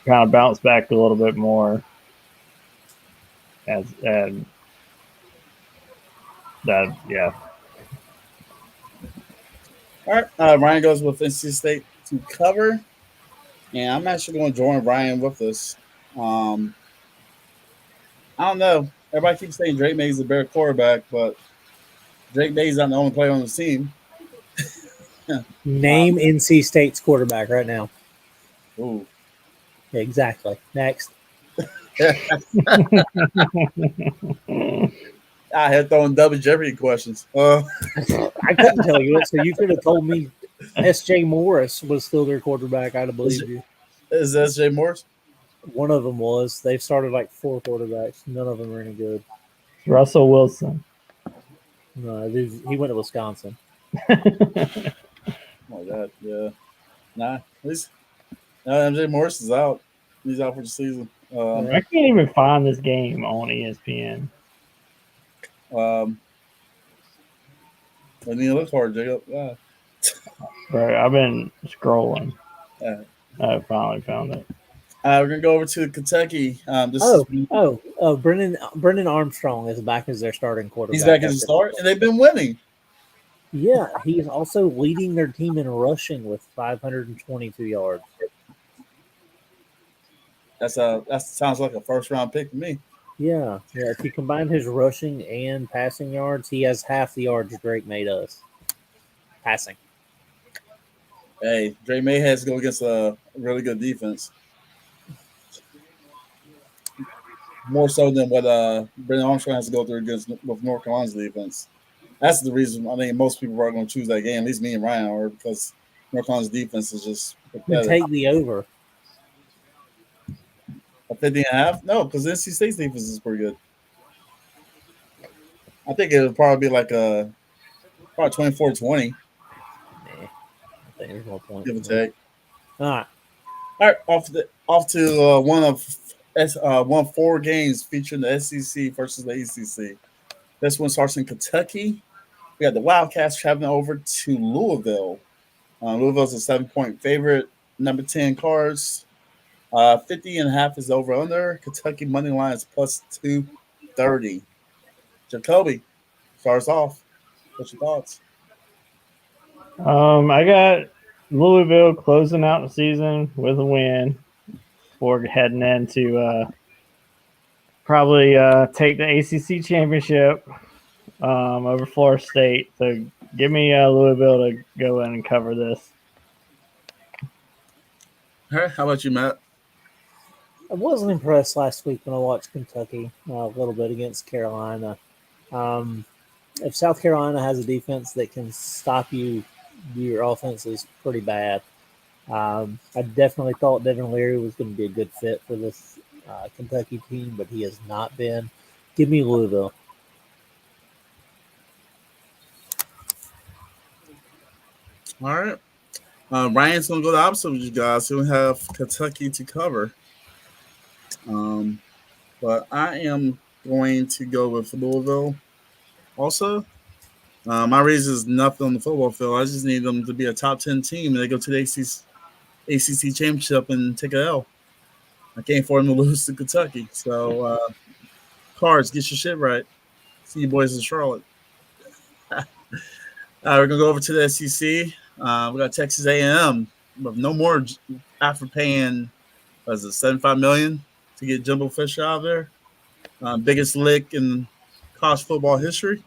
kind of bounce back a little bit more. And that, yeah. All right. Ryan goes with NC State to cover. And I'm actually going to join Ryan with this. I don't know. Everybody keeps saying Drake May's the better quarterback, but Drake May's not the only player on the team. Name NC State's quarterback right now. Ooh. Exactly. Next. I had throwing double Jeopardy questions. I couldn't tell you it, so you could have told me S.J. Morris was still their quarterback. I'd have believed you. Is S.J. Morris? One of them was. They've started like 4 quarterbacks. None of them are any good. Russell Wilson. No, he went to Wisconsin. Oh my God, yeah. Nah, at least MJ Morris is out. He's out for the season. I can't even find this game on ESPN. I need to look hard, Jacob. Yeah. Bro, I've been scrolling. Yeah. I finally found it. We're gonna go over to Kentucky. Brendan Armstrong is back as their starting quarterback. He's back as a start, and they've been winning. Yeah, he's also leading their team in rushing with 522 yards. That sounds like a first round pick to me. Yeah. If you combine his rushing and passing yards, he has half the yards Drake May does. Passing. Hey, Drake May has to go against a really good defense. More so than what Brendan Armstrong has to go through against with North Carolina's defense. That's the reason I think most people are going to choose that game. At least me and Ryan are, because North Carolina's defense is just pathetic. Take the over. A 50.5? No, because NC State's defense is pretty good. I think it would probably be like probably 24-20. I think there's more points. Give or take. All right. Off to one of 4 games featuring the SEC versus the ACC. This one starts in Kentucky. We got the Wildcats traveling over to Louisville. Louisville's a 7-point favorite. Number 10 Cards. 50.5 is over under. Kentucky money line is plus 230. Jacoby starts off. What's your thoughts? I got Louisville closing out the season with a win before heading into probably take the ACC championship over Florida State. So Give me Louisville to go in and cover this. All right, how about you, Matt? I wasn't impressed last week when I watched Kentucky a little bit against Carolina. If South Carolina has a defense that can stop you, your offense is pretty bad. I definitely thought Devin Leary was going to be a good fit for this Kentucky team, but he has not been. Give me Louisville. All right. Ryan's going to go the opposite with you guys. He'll have Kentucky to cover. But I am going to go with Louisville also. My reason is nothing on the football field. I just need them to be a top 10 team and they go to the ACC championship and take a L. I can't afford them to lose to Kentucky. So, Cards, get your shit right. See you boys in Charlotte. We're gonna go over to the SEC. We got Texas A&M, but no more after paying, was it $75 million to get Jumbo Fisher out of there? Biggest lick in college football history.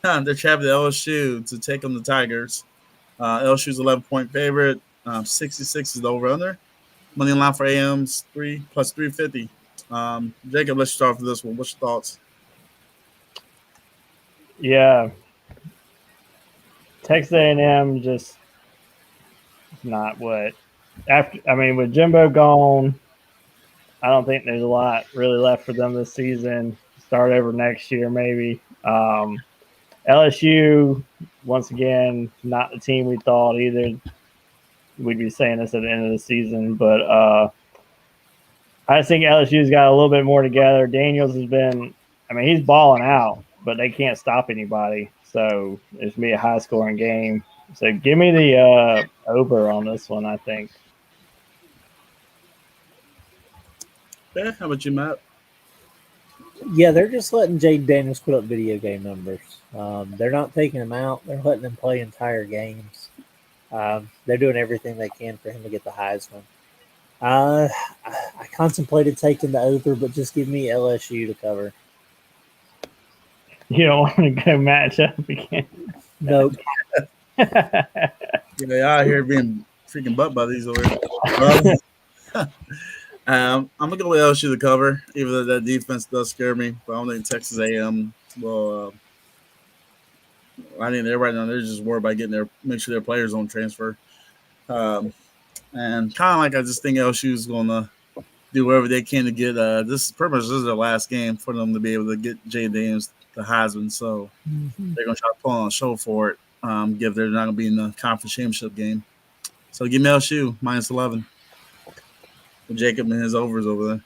They're traveling to LSU to take on the Tigers. LSU's 11-point favorite. 66 is the over under. Money line for A&M's 3 plus 350. Jacob, let's start with this one. What's your thoughts? Yeah, Texas A&M just not what. With Jimbo gone, I don't think there's a lot really left for them this season. Start over next year, maybe. LSU, once again, not the team we thought either. We'd be saying this at the end of the season, but I just think LSU's got a little bit more together. Daniels has been, he's balling out, but they can't stop anybody. So it's going to be a high-scoring game. So give me the over on this one, I think. Yeah, how about you, Matt? Yeah, they're just letting Jade Daniels put up video game numbers. They're not taking him out. They're letting him play entire games. They're doing everything they can for him to get the Heisman. I contemplated taking the over, but just give me LSU to cover. You don't want to go match up again? Nope. They out here being freaking butt buddies over here. I'm gonna go with LSU to cover, even though that defense does scare me. But I don't think Texas A&M will. I think they're right now. They're just worried about make sure their players don't transfer. And kind of like I just think LSU is gonna do whatever they can to get. This is pretty much their last game for them to be able to get Jay Daniels the Heisman. So they're gonna try to pull on a show for it. If they're not gonna be in the conference championship game. So give me LSU minus 11. Jacob and his overs over there.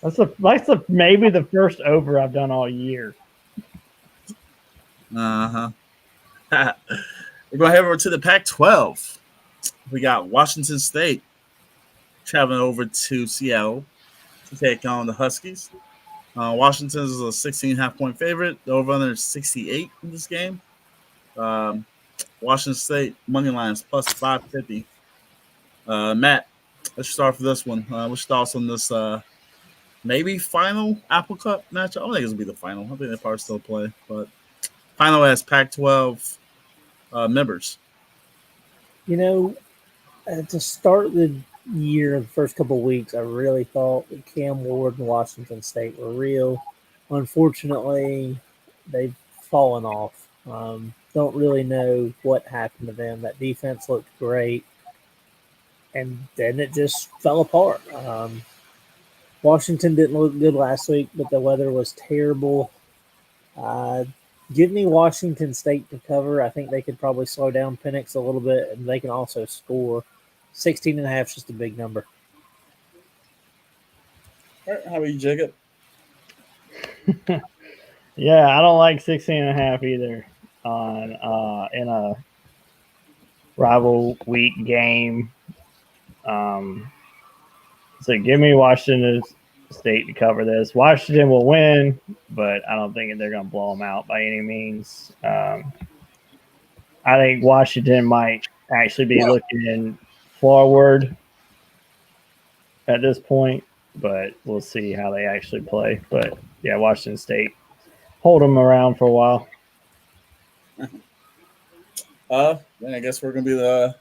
That's maybe the first over I've done all year. We're gonna head over to the Pac-12. We got Washington State traveling over to Seattle to take on the Huskies. Washington is a 16.5-point favorite. The over-under is 68 in this game. Washington State money lines plus 550. Matt, let's start for this one. What's your thoughts on this maybe final Apple Cup matchup? I don't think it's gonna be the final. I think they probably still play, but final as Pac-12 members. At the start of the year, the first couple of weeks, I really thought that Cam Ward and Washington State were real. Unfortunately, they've fallen off. Don't really know what happened to them. That defense looked great, and then it just fell apart. Washington didn't look good last week, but the weather was terrible. Give me Washington State to cover. I think they could probably slow down Penix a little bit, and they can also score. 16.5 is just a big number. All right, how about you, Jacob? Yeah, I don't like 16.5 either on in a rival week game. So give me Washington State to cover this. Washington will win, but I don't think they're going to blow them out by any means. I think Washington might actually be looking forward at this point, but we'll see how they actually play. But yeah, Washington State, hold them around for a while. Then I guess we're gonna be the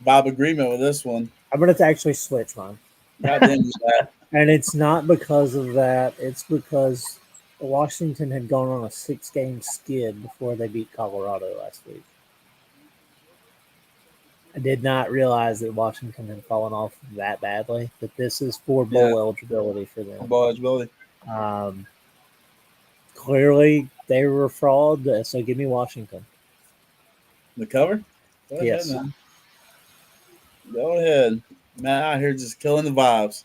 Bob agreement with this one. I'm going to actually switch mine. God damn you, Matt. And it's not because of that. It's because Washington had gone on a 6-game skid before they beat Colorado last week. I did not realize that Washington had fallen off that badly, but this is for bowl eligibility for them. Bowl eligibility. Clearly, they were a fraud, so give me Washington. The cover? Go Yes. ahead, man. Go ahead. Matt out here just killing the vibes.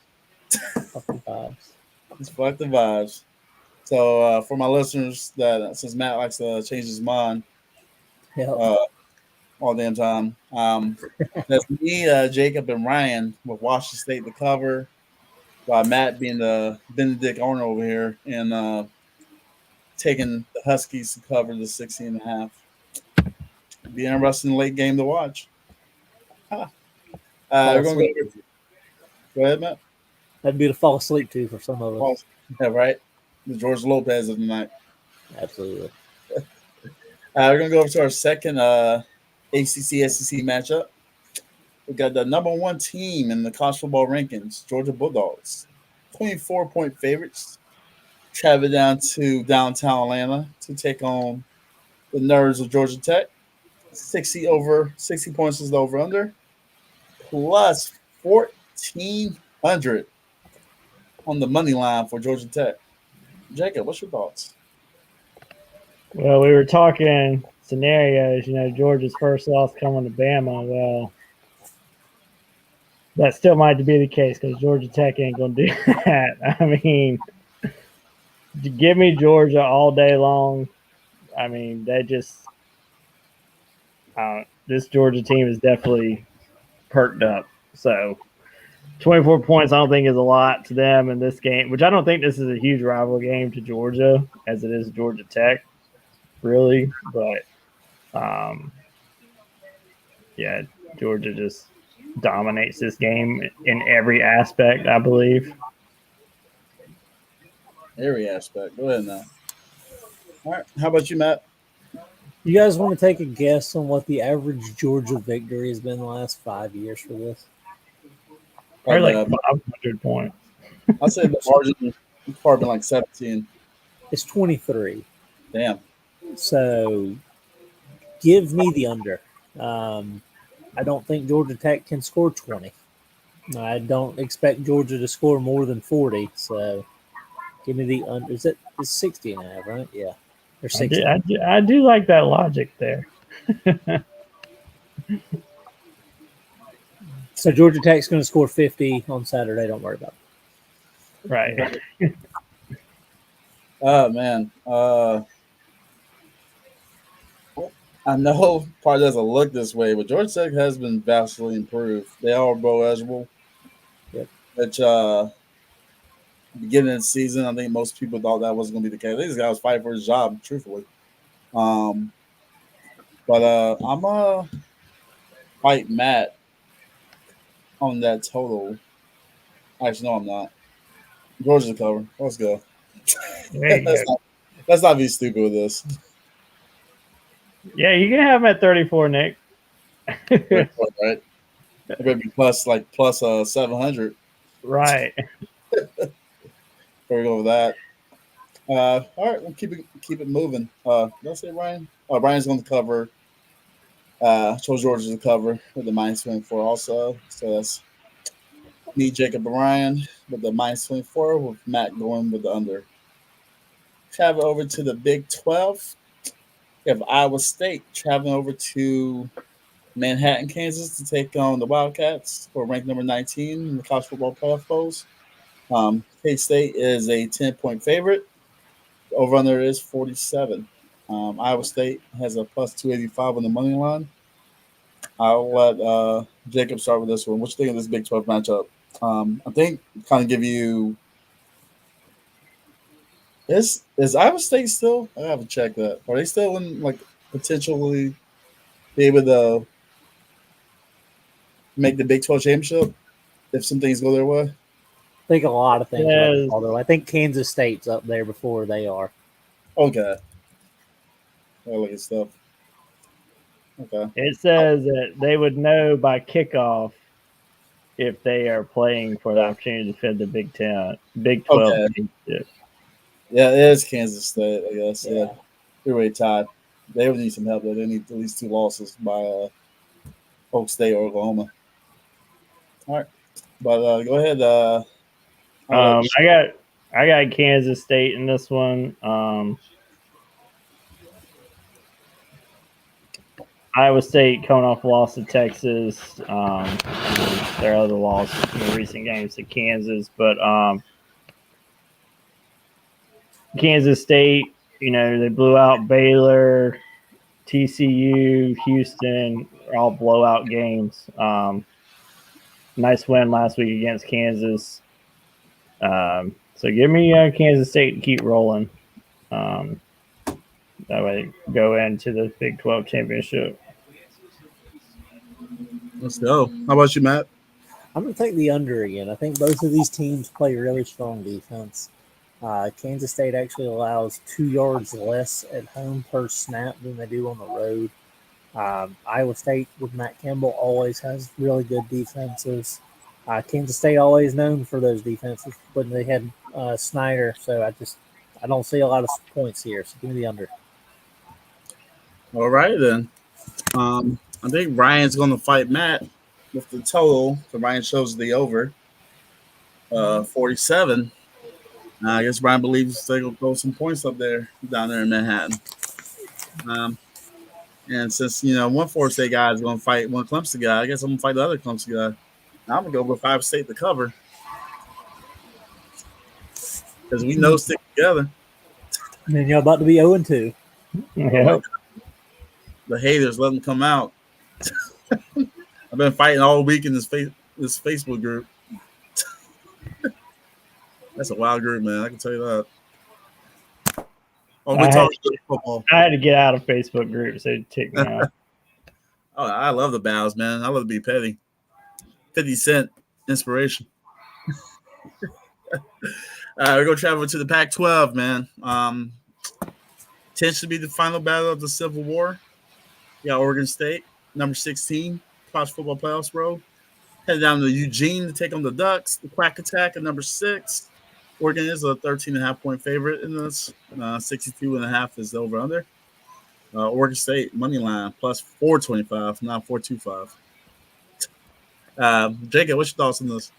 Fuck the vibes. Just fuck the vibes. So for my listeners, that since Matt likes to change his mind Yep. all damn time, that's me, Jacob, and Ryan with Washington State the cover, while Matt being the Benedict owner over here and taking the Huskies to cover the 16.5. Be an interesting late game to watch. We're gonna go ahead, Matt. That'd be to fall asleep to for some of us. Yeah, right. The George Lopez of the night. Absolutely. We're gonna go over to our second ACC SEC matchup. We got the number 1 team in the college football rankings, Georgia Bulldogs, 24-point favorites, travel down to downtown Atlanta to take on the Nerds of Georgia Tech. 60 points is the over under, plus 1,400 on the money line for Georgia Tech. Jacob, what's your thoughts? Well, we were talking scenarios, Georgia's first loss coming to Bama. Well, that still might be the case because Georgia Tech ain't going to do that. I mean, give me Georgia all day long. I mean, they just this Georgia team is definitely perked up. So 24 points I don't think is a lot to them in this game, which I don't think this is a huge rival game to Georgia as it is Georgia Tech, really. But, yeah, Georgia just dominates this game in every aspect, I believe. Every aspect. Go ahead now. All right. How about you, Matt? You guys want to take a guess on what the average Georgia victory has been the last 5 years for this? Probably like 500 points. I'd say the margin is probably like 17. It's 23. Damn. So give me the under. I don't think Georgia Tech can score 20. I don't expect Georgia to score more than 40. So give me the under. It's 60.5, right? Yeah. Or 60. I do like that logic there. So Georgia Tech's going to score 50 on Saturday. Don't worry about it. Right. Oh, man. I know probably doesn't look this way, but Georgia Tech has been vastly improved. They are bowl eligible. Yep. Which beginning of the season, I think most people thought that wasn't going to be the case. This guy was fighting for his job, truthfully. But I'm going to fight Matt on that total. Actually, no, I'm not. Georgia cover. Let's go. Let's not be stupid with this. Yeah, you can have him at 34, Nick. Right? It better be plus 700. Right. There we go with that. All right, we'll keep it moving. Did I say Ryan? Ryan's going to cover. Chose Georgia to cover with the -24 also. So that's me, Jacob, and Ryan with the -24, with Matt going with the under. Travel over to the Big 12. We have Iowa State traveling over to Manhattan, Kansas to take on the Wildcats for ranked number 19 in the college football playoff polls. K-State is a 10-point favorite. The over-under is 47. Iowa State has a plus 285 on the money line. I'll let Jacob start with this one. What you think of this Big 12 matchup? I think kind of give you – is Iowa State still – I have to check that. Are they still in, potentially be able to make the Big 12 championship if some things go their way? I think a lot of things. Although I think Kansas State's up there before they are. Okay. I look at stuff. Okay. It says that they would know by kickoff if they are playing for the opportunity to defend the Big 12 Okay. championship. Yeah, it is Kansas State, I guess. Yeah. Yeah. Three-way tie. They would need some help. They need at least 2 losses by Oak State or Oklahoma. All right. But go ahead. I'll let I got Kansas State in this one. Iowa State coming off a loss to Texas. Their other loss in the recent games to Kansas, but Kansas State, they blew out Baylor, TCU, Houston, all blowout games. Nice win last week against Kansas. So give me Kansas State to keep rolling. That way, go into the Big 12 championship. Let's go. How about you, Matt? I'm going to take the under again. I think both of these teams play really strong defense. Kansas State actually allows 2 yards less at home per snap than they do on the road. Iowa State with Matt Campbell always has really good defenses. Kansas State always known for those defenses when they had Snyder. So I don't see a lot of points here. So give me the under. All right, then. I think Ryan's going to fight Matt with the total. So Ryan shows the over 47. I guess Ryan believes they're going to throw some points up there down there in Manhattan. And since, one Florida State guy is going to fight one Clemson guy, I guess I'm going to fight the other Clemson guy. I'm going to go with 5 State to cover. Because we know stick together. And then you're about to be 0-2. Yep. The haters, let them come out. I've been fighting all week in this Facebook group. That's a wild group, man. I can tell you that. Oh, we talk football. I had to get out of Facebook groups. They took me out. Oh, I love the bows, man. I love to be petty. 50 Cent inspiration. We're going to travel to the Pac-12, man. Tends to be the final battle of the Civil War. Yeah, Oregon State, number 16, college football playoffs road. Headed down to Eugene to take on the Ducks. The Quack Attack at number 6. Oregon is a 13.5-point favorite in this. 62.5 is the over-under. Oregon State, money line, plus 425, not 425. Jacob, what's your thoughts on this?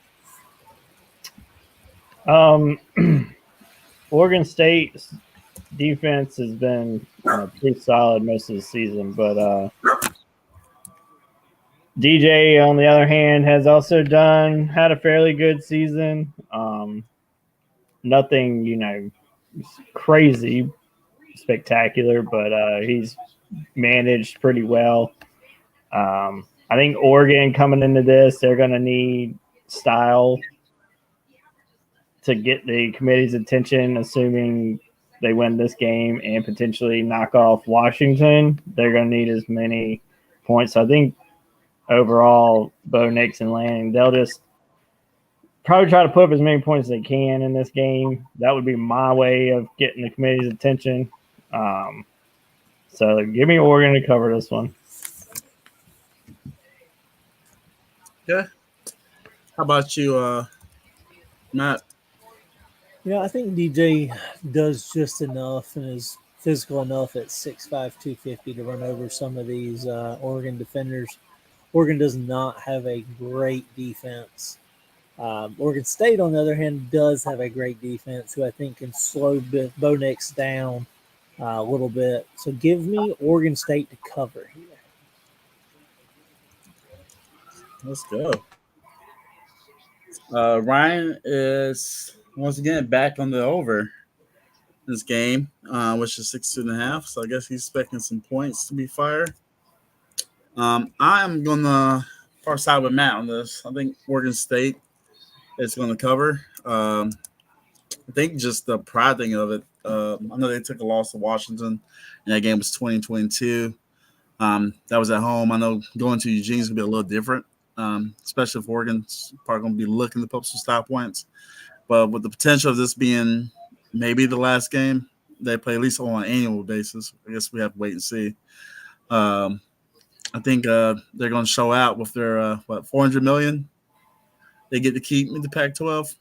Oregon State's defense has been pretty solid most of the season, but DJ, on the other hand, has also had a fairly good season. Nothing, crazy spectacular, but he's managed pretty well. I think Oregon coming into this, they're going to need style to get the committee's attention, assuming they win this game and potentially knock off Washington. They're going to need as many points. So I think overall, Bo Nix and Lanning, they'll just probably try to put up as many points as they can in this game. That would be my way of getting the committee's attention. So give me Oregon to cover this one. Yeah. How about you, Matt? I think DJ does just enough and is physical enough at 6'5", 250 to run over some of these Oregon defenders. Oregon does not have a great defense. Oregon State, on the other hand, does have a great defense who I think can slow Bo Nix down a little bit. So give me Oregon State to cover here. Let's go. Ryan is once again back on the over this game, which is 62.5. So I guess he's expecting some points to be fired. I'm gonna far side with Matt on this. I think Oregon State is going to cover. I think just the pride thing of it. I know they took a loss to Washington, and that game was 2022. That was at home. I know going to Eugene is going to be a little different, especially if Oregon's probably going to be looking to put up some stop points. But with the potential of this being maybe the last game they play, at least on an annual basis, I guess we have to wait and see. I think they're going to show out with their $400 million. They get to keep in the Pac-12.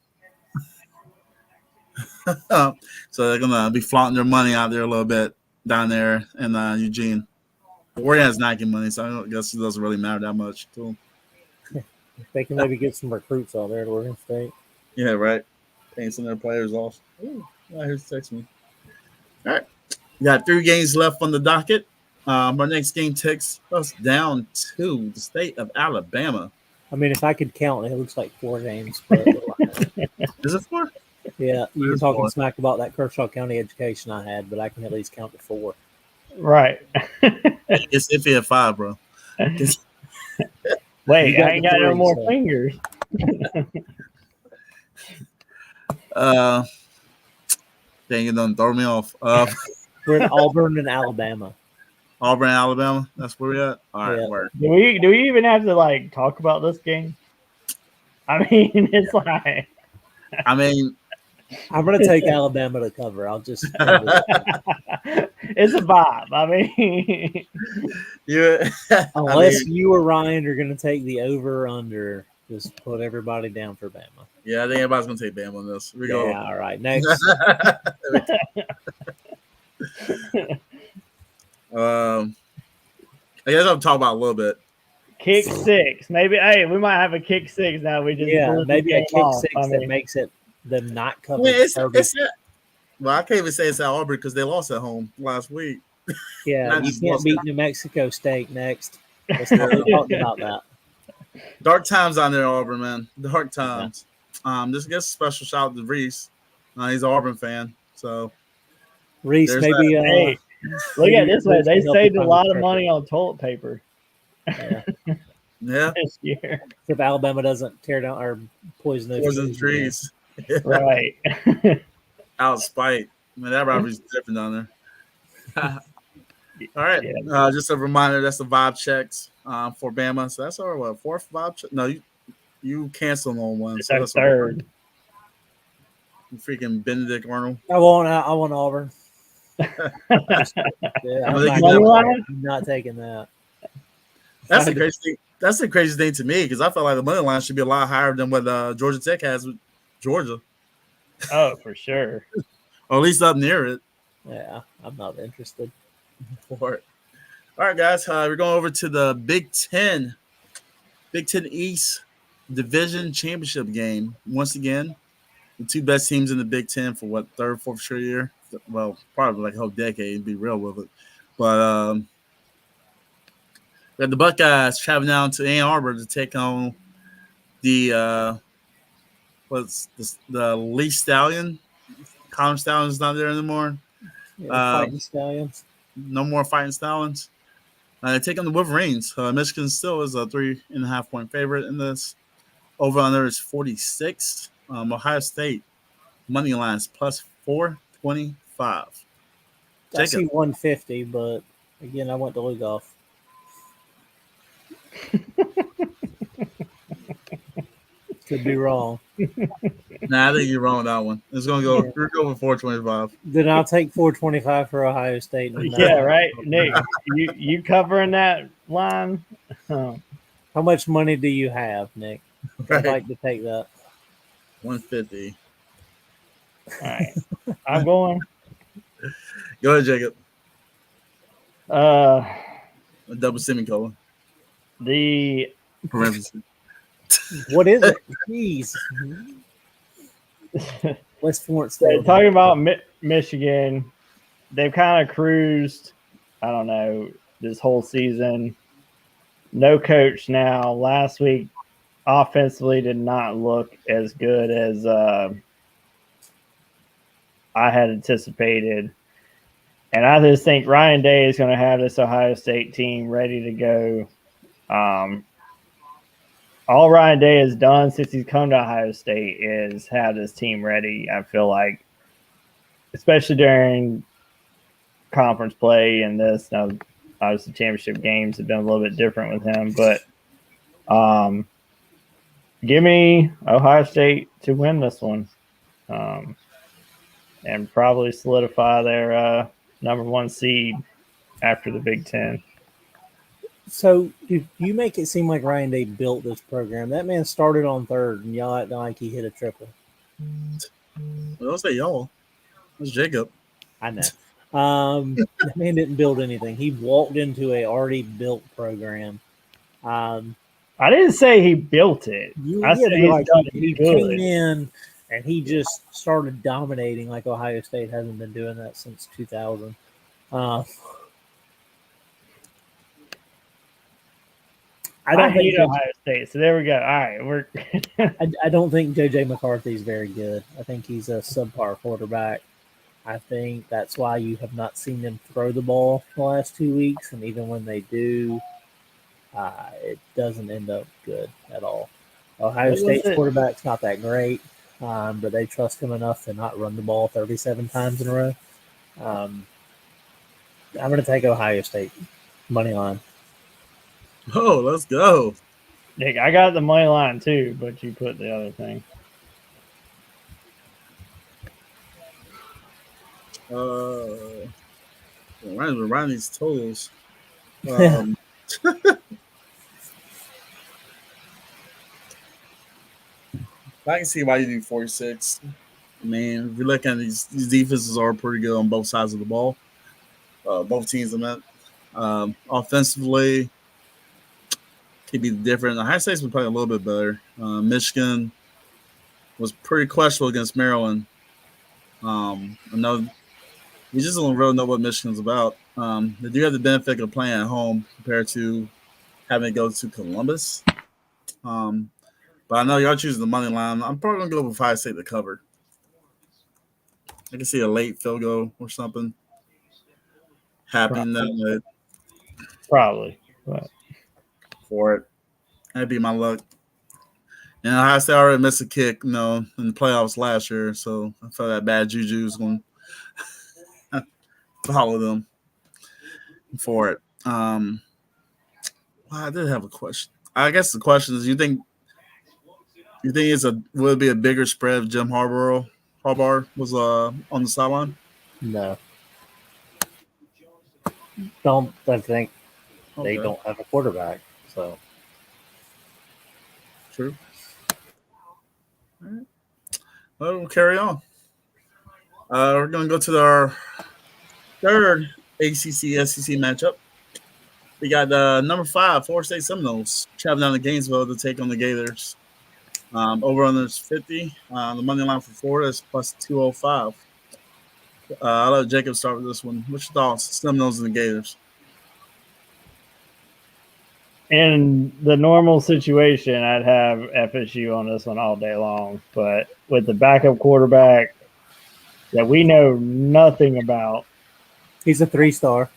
So they're going to be flaunting their money out there a little bit down there in Eugene. Oregon has Nike money, so I guess it doesn't really matter that much to them. They can maybe get some recruits out there at Oregon State. Yeah, right. Paying some of their players off. Ooh, here's text me. All right. We got 3 games left on the docket. Our next game takes us down to the state of Alabama. I mean, if I could count, it looks like 4 games. But Is it 4? Yeah, you were There's talking 4. smack about that Kershaw County education I had, but I can at least count to 4. Right. It's iffy at 5, bro. Wait, got I ain't the got no 3, more so. fingers. Dang it, don't throw me off. We're in Auburn and Alabama. Auburn, Alabama. That's where we're at. All right, Yeah. word. Do we even have to like talk about this game? I mean, it's like I mean, I'm going to take Alabama to cover. I'll just it's a vibe. I mean, yeah. unless you or Ryan are going to take the over or under, just put everybody down for Bama. Yeah, I think everybody's gonna take Bama on this. We go. Yeah, all right. Next. I guess I'll talk about a little bit. kick 6. Maybe hey, we might have a kick 6 now. We just Yeah, blew the maybe a game kick off. 6 I mean, that makes it them not I cover. mean, it's well, I can't even say it's at Auburn because they lost at home last week. Yeah, not you just can't lost beat it. New Mexico State next. Let's not talk about that. Dark times on there, Auburn, man. Dark times. Just get a special shout out to Reese. He's an Auburn fan, so Reese, there's maybe. hey, look maybe at this way. Reese They can help saved you a find lot of the money on toilet paper Yeah. yeah, this year. If Alabama doesn't tear down or poison those poison trees. Right. Out of spite. Man, that rivalry's different down there. All right. Yeah. Just a reminder, that's the vibe checks for Bama. So that's our 4th vibe check? No, you canceled on one. It's So our that's third. Freaking Benedict Arnold. I want Auburn. I'm not taking that. That's the crazy thing. That's the craziest thing to me because I felt like the money line should be a lot higher than what Georgia Tech has with Georgia, Oh, for sure. or at least up near it. Yeah, I'm not interested. For it. All right, guys, we're going over to the Big Ten East Division Championship game. Once again, the 2 best teams in the Big Ten for what, 3rd, 4th straight year? Well, probably like a whole decade, to be real with it. But we had the Buckeyes traveling down to Ann Arbor to take on the the Lee Stallion. Connor Stallion's not there anymore. Yeah, fighting Stallions. No more Fighting Stallions. They take on the Wolverines. Michigan still is a 3.5 point favorite in this. Over under is 46. Ohio State money lines plus 425. I see 150, but again, I went to Lugoff. Could be wrong. Nah, I think you're wrong with that one. It's gonna go. We're going with 425. Then I'll take 425 for Ohio State. Yeah, right. Nick, you covering that line? How much money do you have, Nick? I'd like to take that. 150. All right, I'm going. Go ahead, Jacob. A double semicolon. The parenthesis. What is it? Jeez. West Florence State. Talking about Michigan, they've kind of cruised, I don't know, this whole season. No coach now. Last week, offensively did not look as good as I had anticipated. And I just think Ryan Day is going to have this Ohio State team ready to go. All Ryan Day has done since he's come to Ohio State is have this team ready. I feel like, especially during conference play and this, now obviously championship games have been a little bit different with him, but give me Ohio State to win this one, and probably solidify their number 1 seed after the Big Ten. So you make it seem like Ryan Day built this program. That man started on third, and y'all acting like he hit a triple. Don't say y'all. It's Jacob. I know. That man didn't build anything. He walked into a already built program. I didn't say he built it. I said he came in and he just started dominating like Ohio State hasn't been doing that since 2000. I hate Ohio State, so there we go. All right, I don't think JJ McCarthy is very good. I think he's a subpar quarterback. I think that's why you have not seen them throw the ball the last 2 weeks, and even when they do, it doesn't end up good at all. Ohio State's quarterback's not that great, but they trust him enough to not run the ball 37 times in a row. I'm going to take Ohio State money line. Oh, let's go. Nick, I got the money line too, but you put the other thing. Around these totals. I can see why you do 46. I mean, if you're looking at these defenses are pretty good on both sides of the ball. Both teams, I meant. Offensively, could be different. Ohio State's been playing a little bit better. Michigan was pretty questionable against Maryland. I know we just don't really know what Michigan's about. They do have the benefit of playing at home compared to having to go to Columbus. But I know y'all choosing the money line. I'm probably going to go with Ohio State to cover. I can see a late field goal or something happening that probably. But for it. That'd be my luck. And Ohio State already missed a kick, in the playoffs last year, so I felt that bad juju is going to follow them for it. I did have a question. I guess the question is, you think would it be a bigger spread if Jim Harbaugh was on the sideline? No. I think they don't have a quarterback, so. True. All right. Well, we'll carry on. We're going to go to our third ACC SEC matchup. We got number 5, Florida State Seminoles, traveling down to Gainesville to take on the Gators. Over under 50. The money line for Florida is plus 205. I'll let Jacob start with this one. What's your thoughts? Seminoles and the Gators. In the normal situation, I'd have FSU on this one all day long. But with the backup quarterback that we know nothing about. He's a 3-star.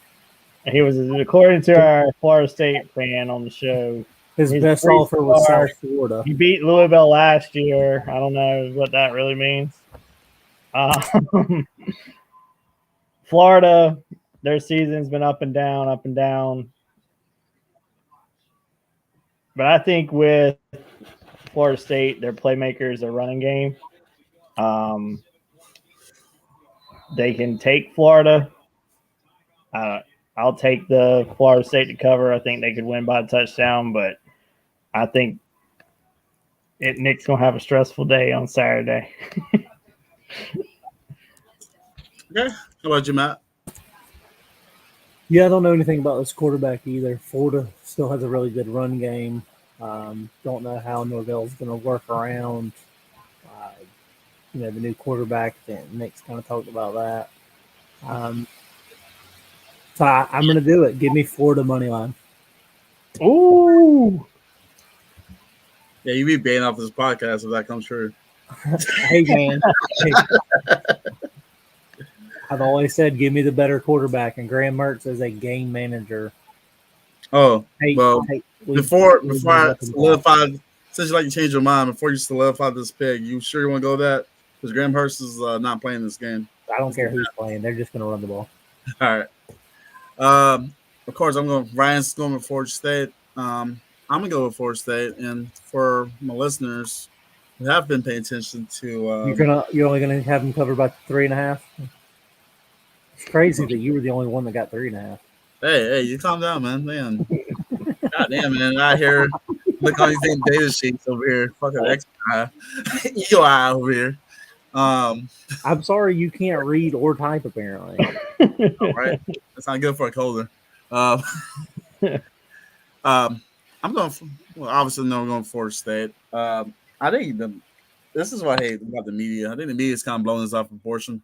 He was, according to our Florida State fan on the show, his best offer was South Florida. He beat Louisville last year. I don't know what that really means. Florida, their season's been up and down. But I think with Florida State, their playmakers, their running game, they can take Florida. I'll take the Florida State to cover. I think they could win by a touchdown, but I think Nick's going to have a stressful day on Saturday. Okay. How about you, Matt? Yeah, I don't know anything about this quarterback either. Florida still has a really good run game. Don't know how Norvell's going to work around, the new quarterback. Nick's kind of talked about that. So I'm going to do it. Give me Florida money line. Ooh. Yeah, you be banned off this podcast if that comes true. Hey, man. I've always said, give me the better quarterback, and Graham Mertz is a game manager. Oh, before I solidify, since you like to change your mind, before you solidify this pick, you sure you want to go with that? Because Graham Mertz is not playing this game. I don't care who's playing. They're just going to run the ball. All right. Of course, Ryan's going with Florida State. I'm going to go with Florida State. And for my listeners who have been paying attention to... you're only going to have them covered by 3.5? It's crazy that you were the only one that got 3.5. Hey, you calm down, man. God damn, man. Out here, look on these data sheets over here. Fucking X eye. Eagle eye over here. I'm sorry you can't read or type, apparently. All right. That's not good for a colder. I'm going for, well, obviously, no, I'm going Florida State. I think this is what I hate about the media. I think the media is kind of blowing this out of proportion.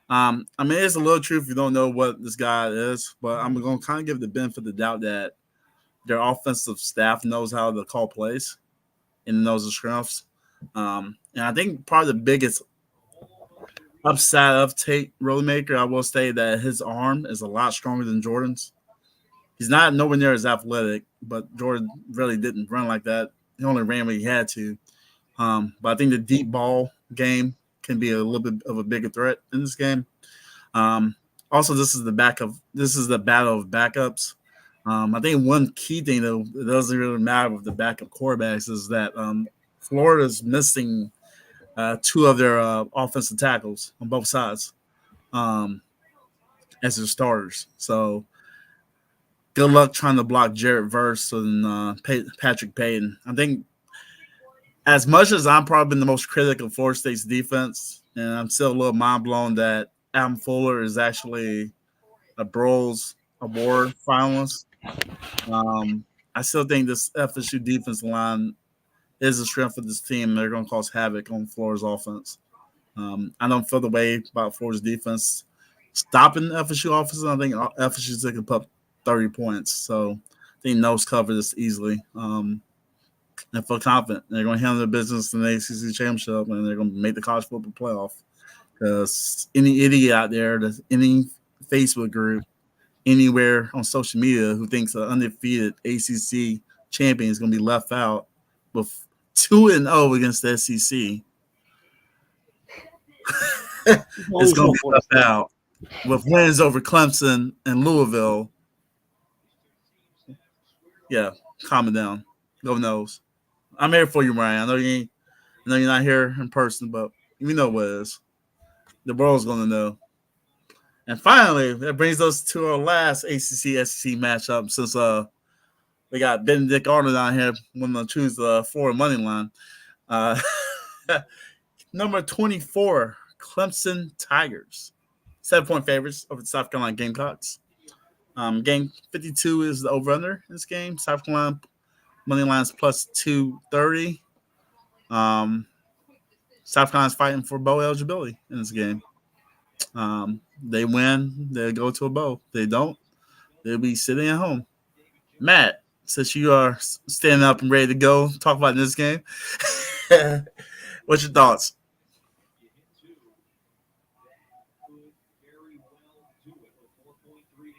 I mean, it's a little truth if you don't know what this guy is, but I'm going to kind of give the benefit of the doubt that their offensive staff knows how to call plays and knows the scruffs. And I think probably the biggest upside of Tate Rodemaker, I will say that his arm is a lot stronger than Jordan's. He's not nowhere near as athletic, but Jordan really didn't run like that. He only ran when he had to. But I think the deep ball game can be a little bit of a bigger threat in this game. Also, this is the battle of backups. I think one key thing that it doesn't really matter with the backup quarterbacks is that Florida's missing two of their offensive tackles on both sides as their starters. So good luck trying to block Jarrett Verse and Patrick Payton. I think as much as I'm probably the most critical of Florida State's defense, and I'm still a little mind blown that Adam Fuller is actually a Broyles Award finalist. I still think this FSU defense line is the strength of this team. They're going to cause havoc on Florida's offense. I don't feel the way about Florida's defense stopping the FSU offense. I think FSU's going to put up 30 points. So I think nose cover this easily. And feel confident they're going to handle their business in the ACC championship, and they're going to make the college football playoff. Because any idiot out there, any Facebook group, anywhere on social media who thinks an undefeated ACC champion is going to be left out with 2-0 against the SEC, it's going to be left out with wins over Clemson and Louisville. Yeah, calm it down. Go knows. I'm here for you, Ryan. I know you're not here in person, but you know what it is. The world's going to know. And finally, that brings us to our last ACC-SEC matchup since we got Benedict Arnold down here wanting to choose the Florida money line. Number 24, Clemson Tigers. 7-point favorites over the South Carolina Gamecocks. Game 52 is the over-under in this game. South Carolina money lines plus 230. South Carolina's fighting for bowl eligibility in this game. They win, they'll go to a bowl. They don't, they'll be sitting at home. Matt, since you are standing up and ready to go, talk about this game. What's your thoughts?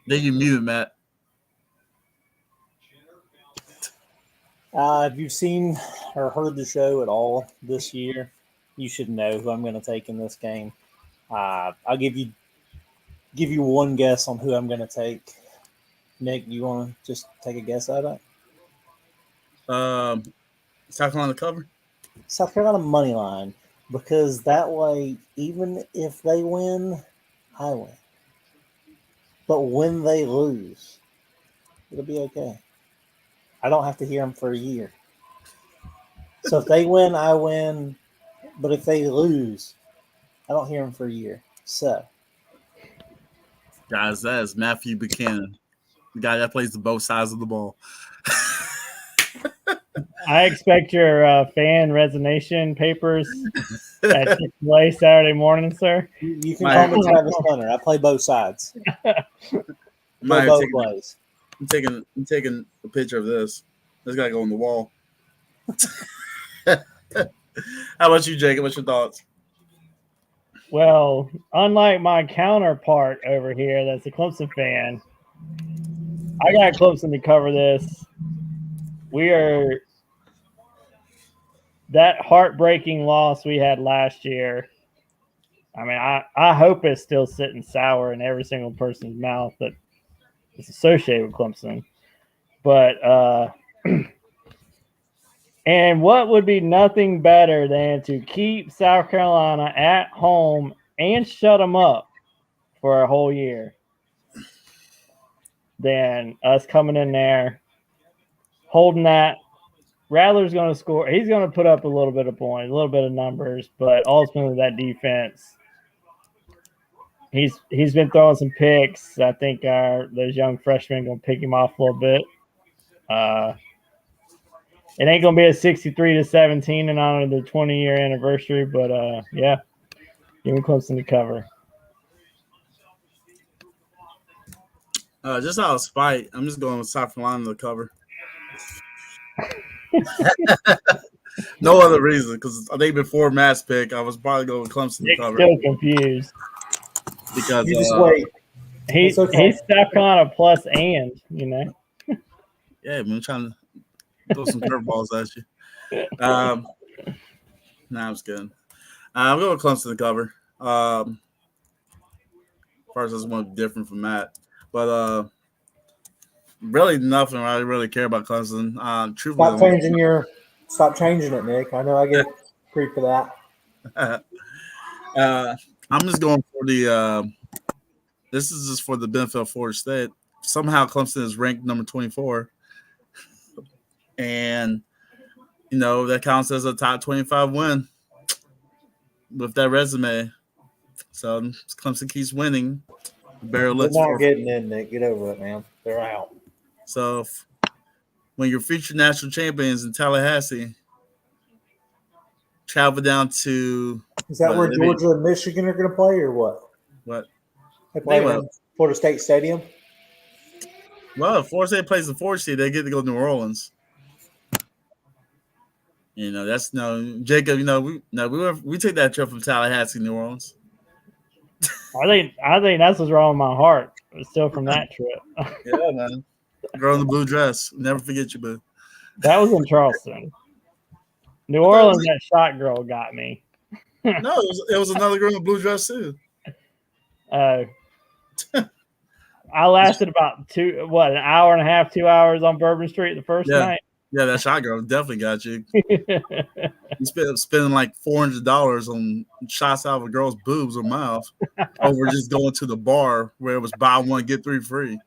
Then you muted, Matt. If you've seen or heard the show at all this year, you should know who I'm going to take in this game. I'll give you one guess on who I'm going to take. Nick, you want to just take a guess at it? South Carolina cover? South Carolina money line, because that way, even if they win, I win. But when they lose, it'll be okay. I don't have to hear them for a year. So if they win, I win. But if they lose, I don't hear them for a year. So, guys, that is Matthew Buchanan, the guy that plays the both sides of the ball. I expect your fan resignation papers at Chick-fil-A Saturday morning, sir. You can call me Travis Hunter. I play both sides. Both ways. I'm taking a picture of this. This got to go on the wall. How about you, Jacob? What's your thoughts? Well, unlike my counterpart over here that's a Clemson fan, I got Clemson to cover this. That heartbreaking loss we had last year. I mean, I hope it's still sitting sour in every single person's mouth that is associated with Clemson. But and what would be nothing better than to keep South Carolina at home and shut them up for a whole year than us coming in there holding that. Rattler's going to score. He's going to put up a little bit of points, a little bit of numbers, but ultimately that defense. He's been throwing some picks. I think those young freshmen going to pick him off a little bit. It ain't going to be a 63-17 in honor of the 20-year anniversary, but yeah, give me Clemson to cover. Just out of spite, I'm just going with South Carolina to cover. No other reason, because I think before Matt's pick, I was probably going with Clemson to cover. Still confused. Because you just wait. He's stuck on a plus and, you know. Yeah, I'm trying to throw some curveballs at you. Nah, I'm just kidding. I'm going with Clemson to cover. First, I just want to be different from Matt. But really nothing I really care about Clemson. Stop changing it, Nick. I know I get free for that. I'm just going for the this is just for the benefit of Florida State. Somehow Clemson is ranked number 24. And, you know, that counts as a top 25 win with that resume. So Clemson keeps winning. They're not getting in, Nick. Get over it, man. They're out. So when your future national champions in Tallahassee travel down to – is that where Georgia and Michigan are going to play or what? What? They play in Florida State Stadium? Well, if Florida State plays the 4th seed, they get to go to New Orleans. You know, that's Jacob. You know, we take that trip from Tallahassee, New Orleans. I think that's what's wrong with my heart. It's still from that trip. Yeah, man. Girl in the blue dress. Never forget you, boo. That was in Charleston. New Orleans, that shot girl got me. No, it was another girl in the blue dress too. I lasted about an hour and a half, 2 hours on Bourbon Street the first night. Yeah, that shot girl definitely got you. You spending like $400 on shots out of a girl's boobs or mouth over just going to the bar where it was buy one get three free.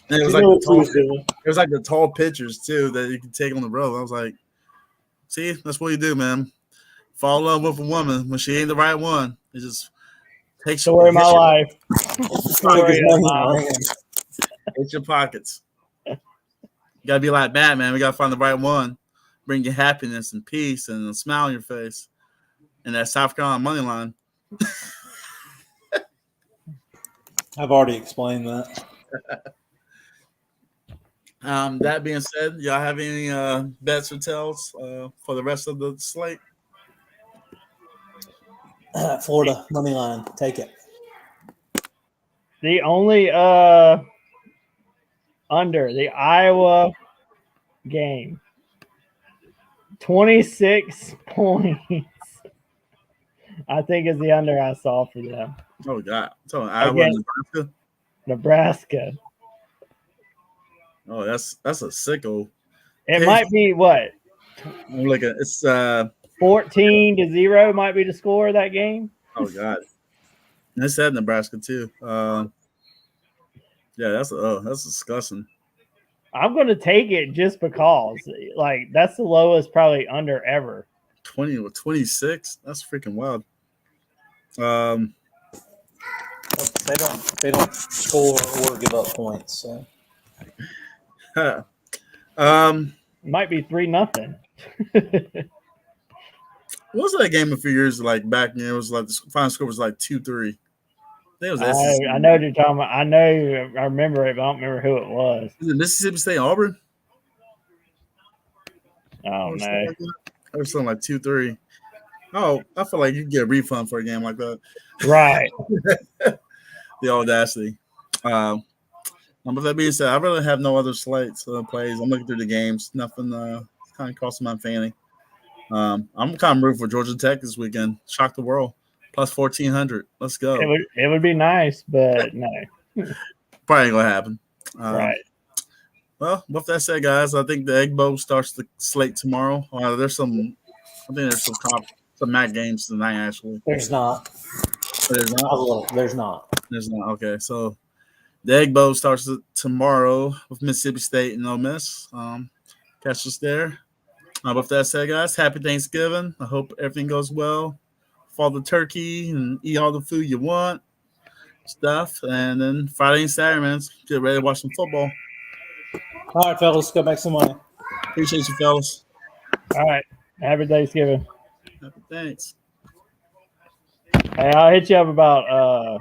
And it was like the tall pictures too that you can take on the road. I was like, see, that's what you do, man. Fall in love with a woman when she ain't the right one. It just takes story of my life. Hit your pockets. You gotta be like Batman. We gotta find the right one, bring you happiness and peace and a smile on your face, and that South Carolina money line. I've already explained that. That being said, y'all have any bets or tells for the rest of the slate? Florida money line, take it. The only under the Iowa game, 26 points. I think is the under I saw for them. Oh God! So Iowa, Nebraska. Oh, that's a sicko. It might be what? I'm looking. It's 14-0 might be the score of that game. Oh God! They said Nebraska too. Yeah, that's disgusting. I'm going to take it just because, like, that's the lowest probably under ever. 20 or 26. That's freaking wild. They don't score or give up points. So. Might be 3-0. What was that game a few years like back? It was like the final score was like 2-3. I know what you're talking about. I remember it, but I don't remember who it was. Is it Mississippi State Auburn? Oh no. Or something like 2-3. Oh, I feel like you get a refund for a game like that. Right. The audacity. But that being said, I really have no other slates plays. I'm looking through the games. Nothing kind of crossing my fanny. I'm kind of rooting for Georgia Tech this weekend. Shock the world. Plus 1,400. Let's go. It would be nice, but no. Probably ain't going to happen. Right. Well, with that said, guys, I think the Egg Bowl starts the slate tomorrow. There's some MAC games tonight, actually. There's not. There's not? There's not. There's not. Okay, so The Egg Bowl starts tomorrow with Mississippi State and Ole Miss. Catch us there. With that said, guys, happy Thanksgiving. I hope everything goes well. Fall the turkey and eat all the food you want, stuff. And then Friday and Saturday, man, get ready to watch some football. All right, fellas, go make some money. Appreciate you, fellas. All right. Happy Thanksgiving. Thanks. Hey, I'll hit you up about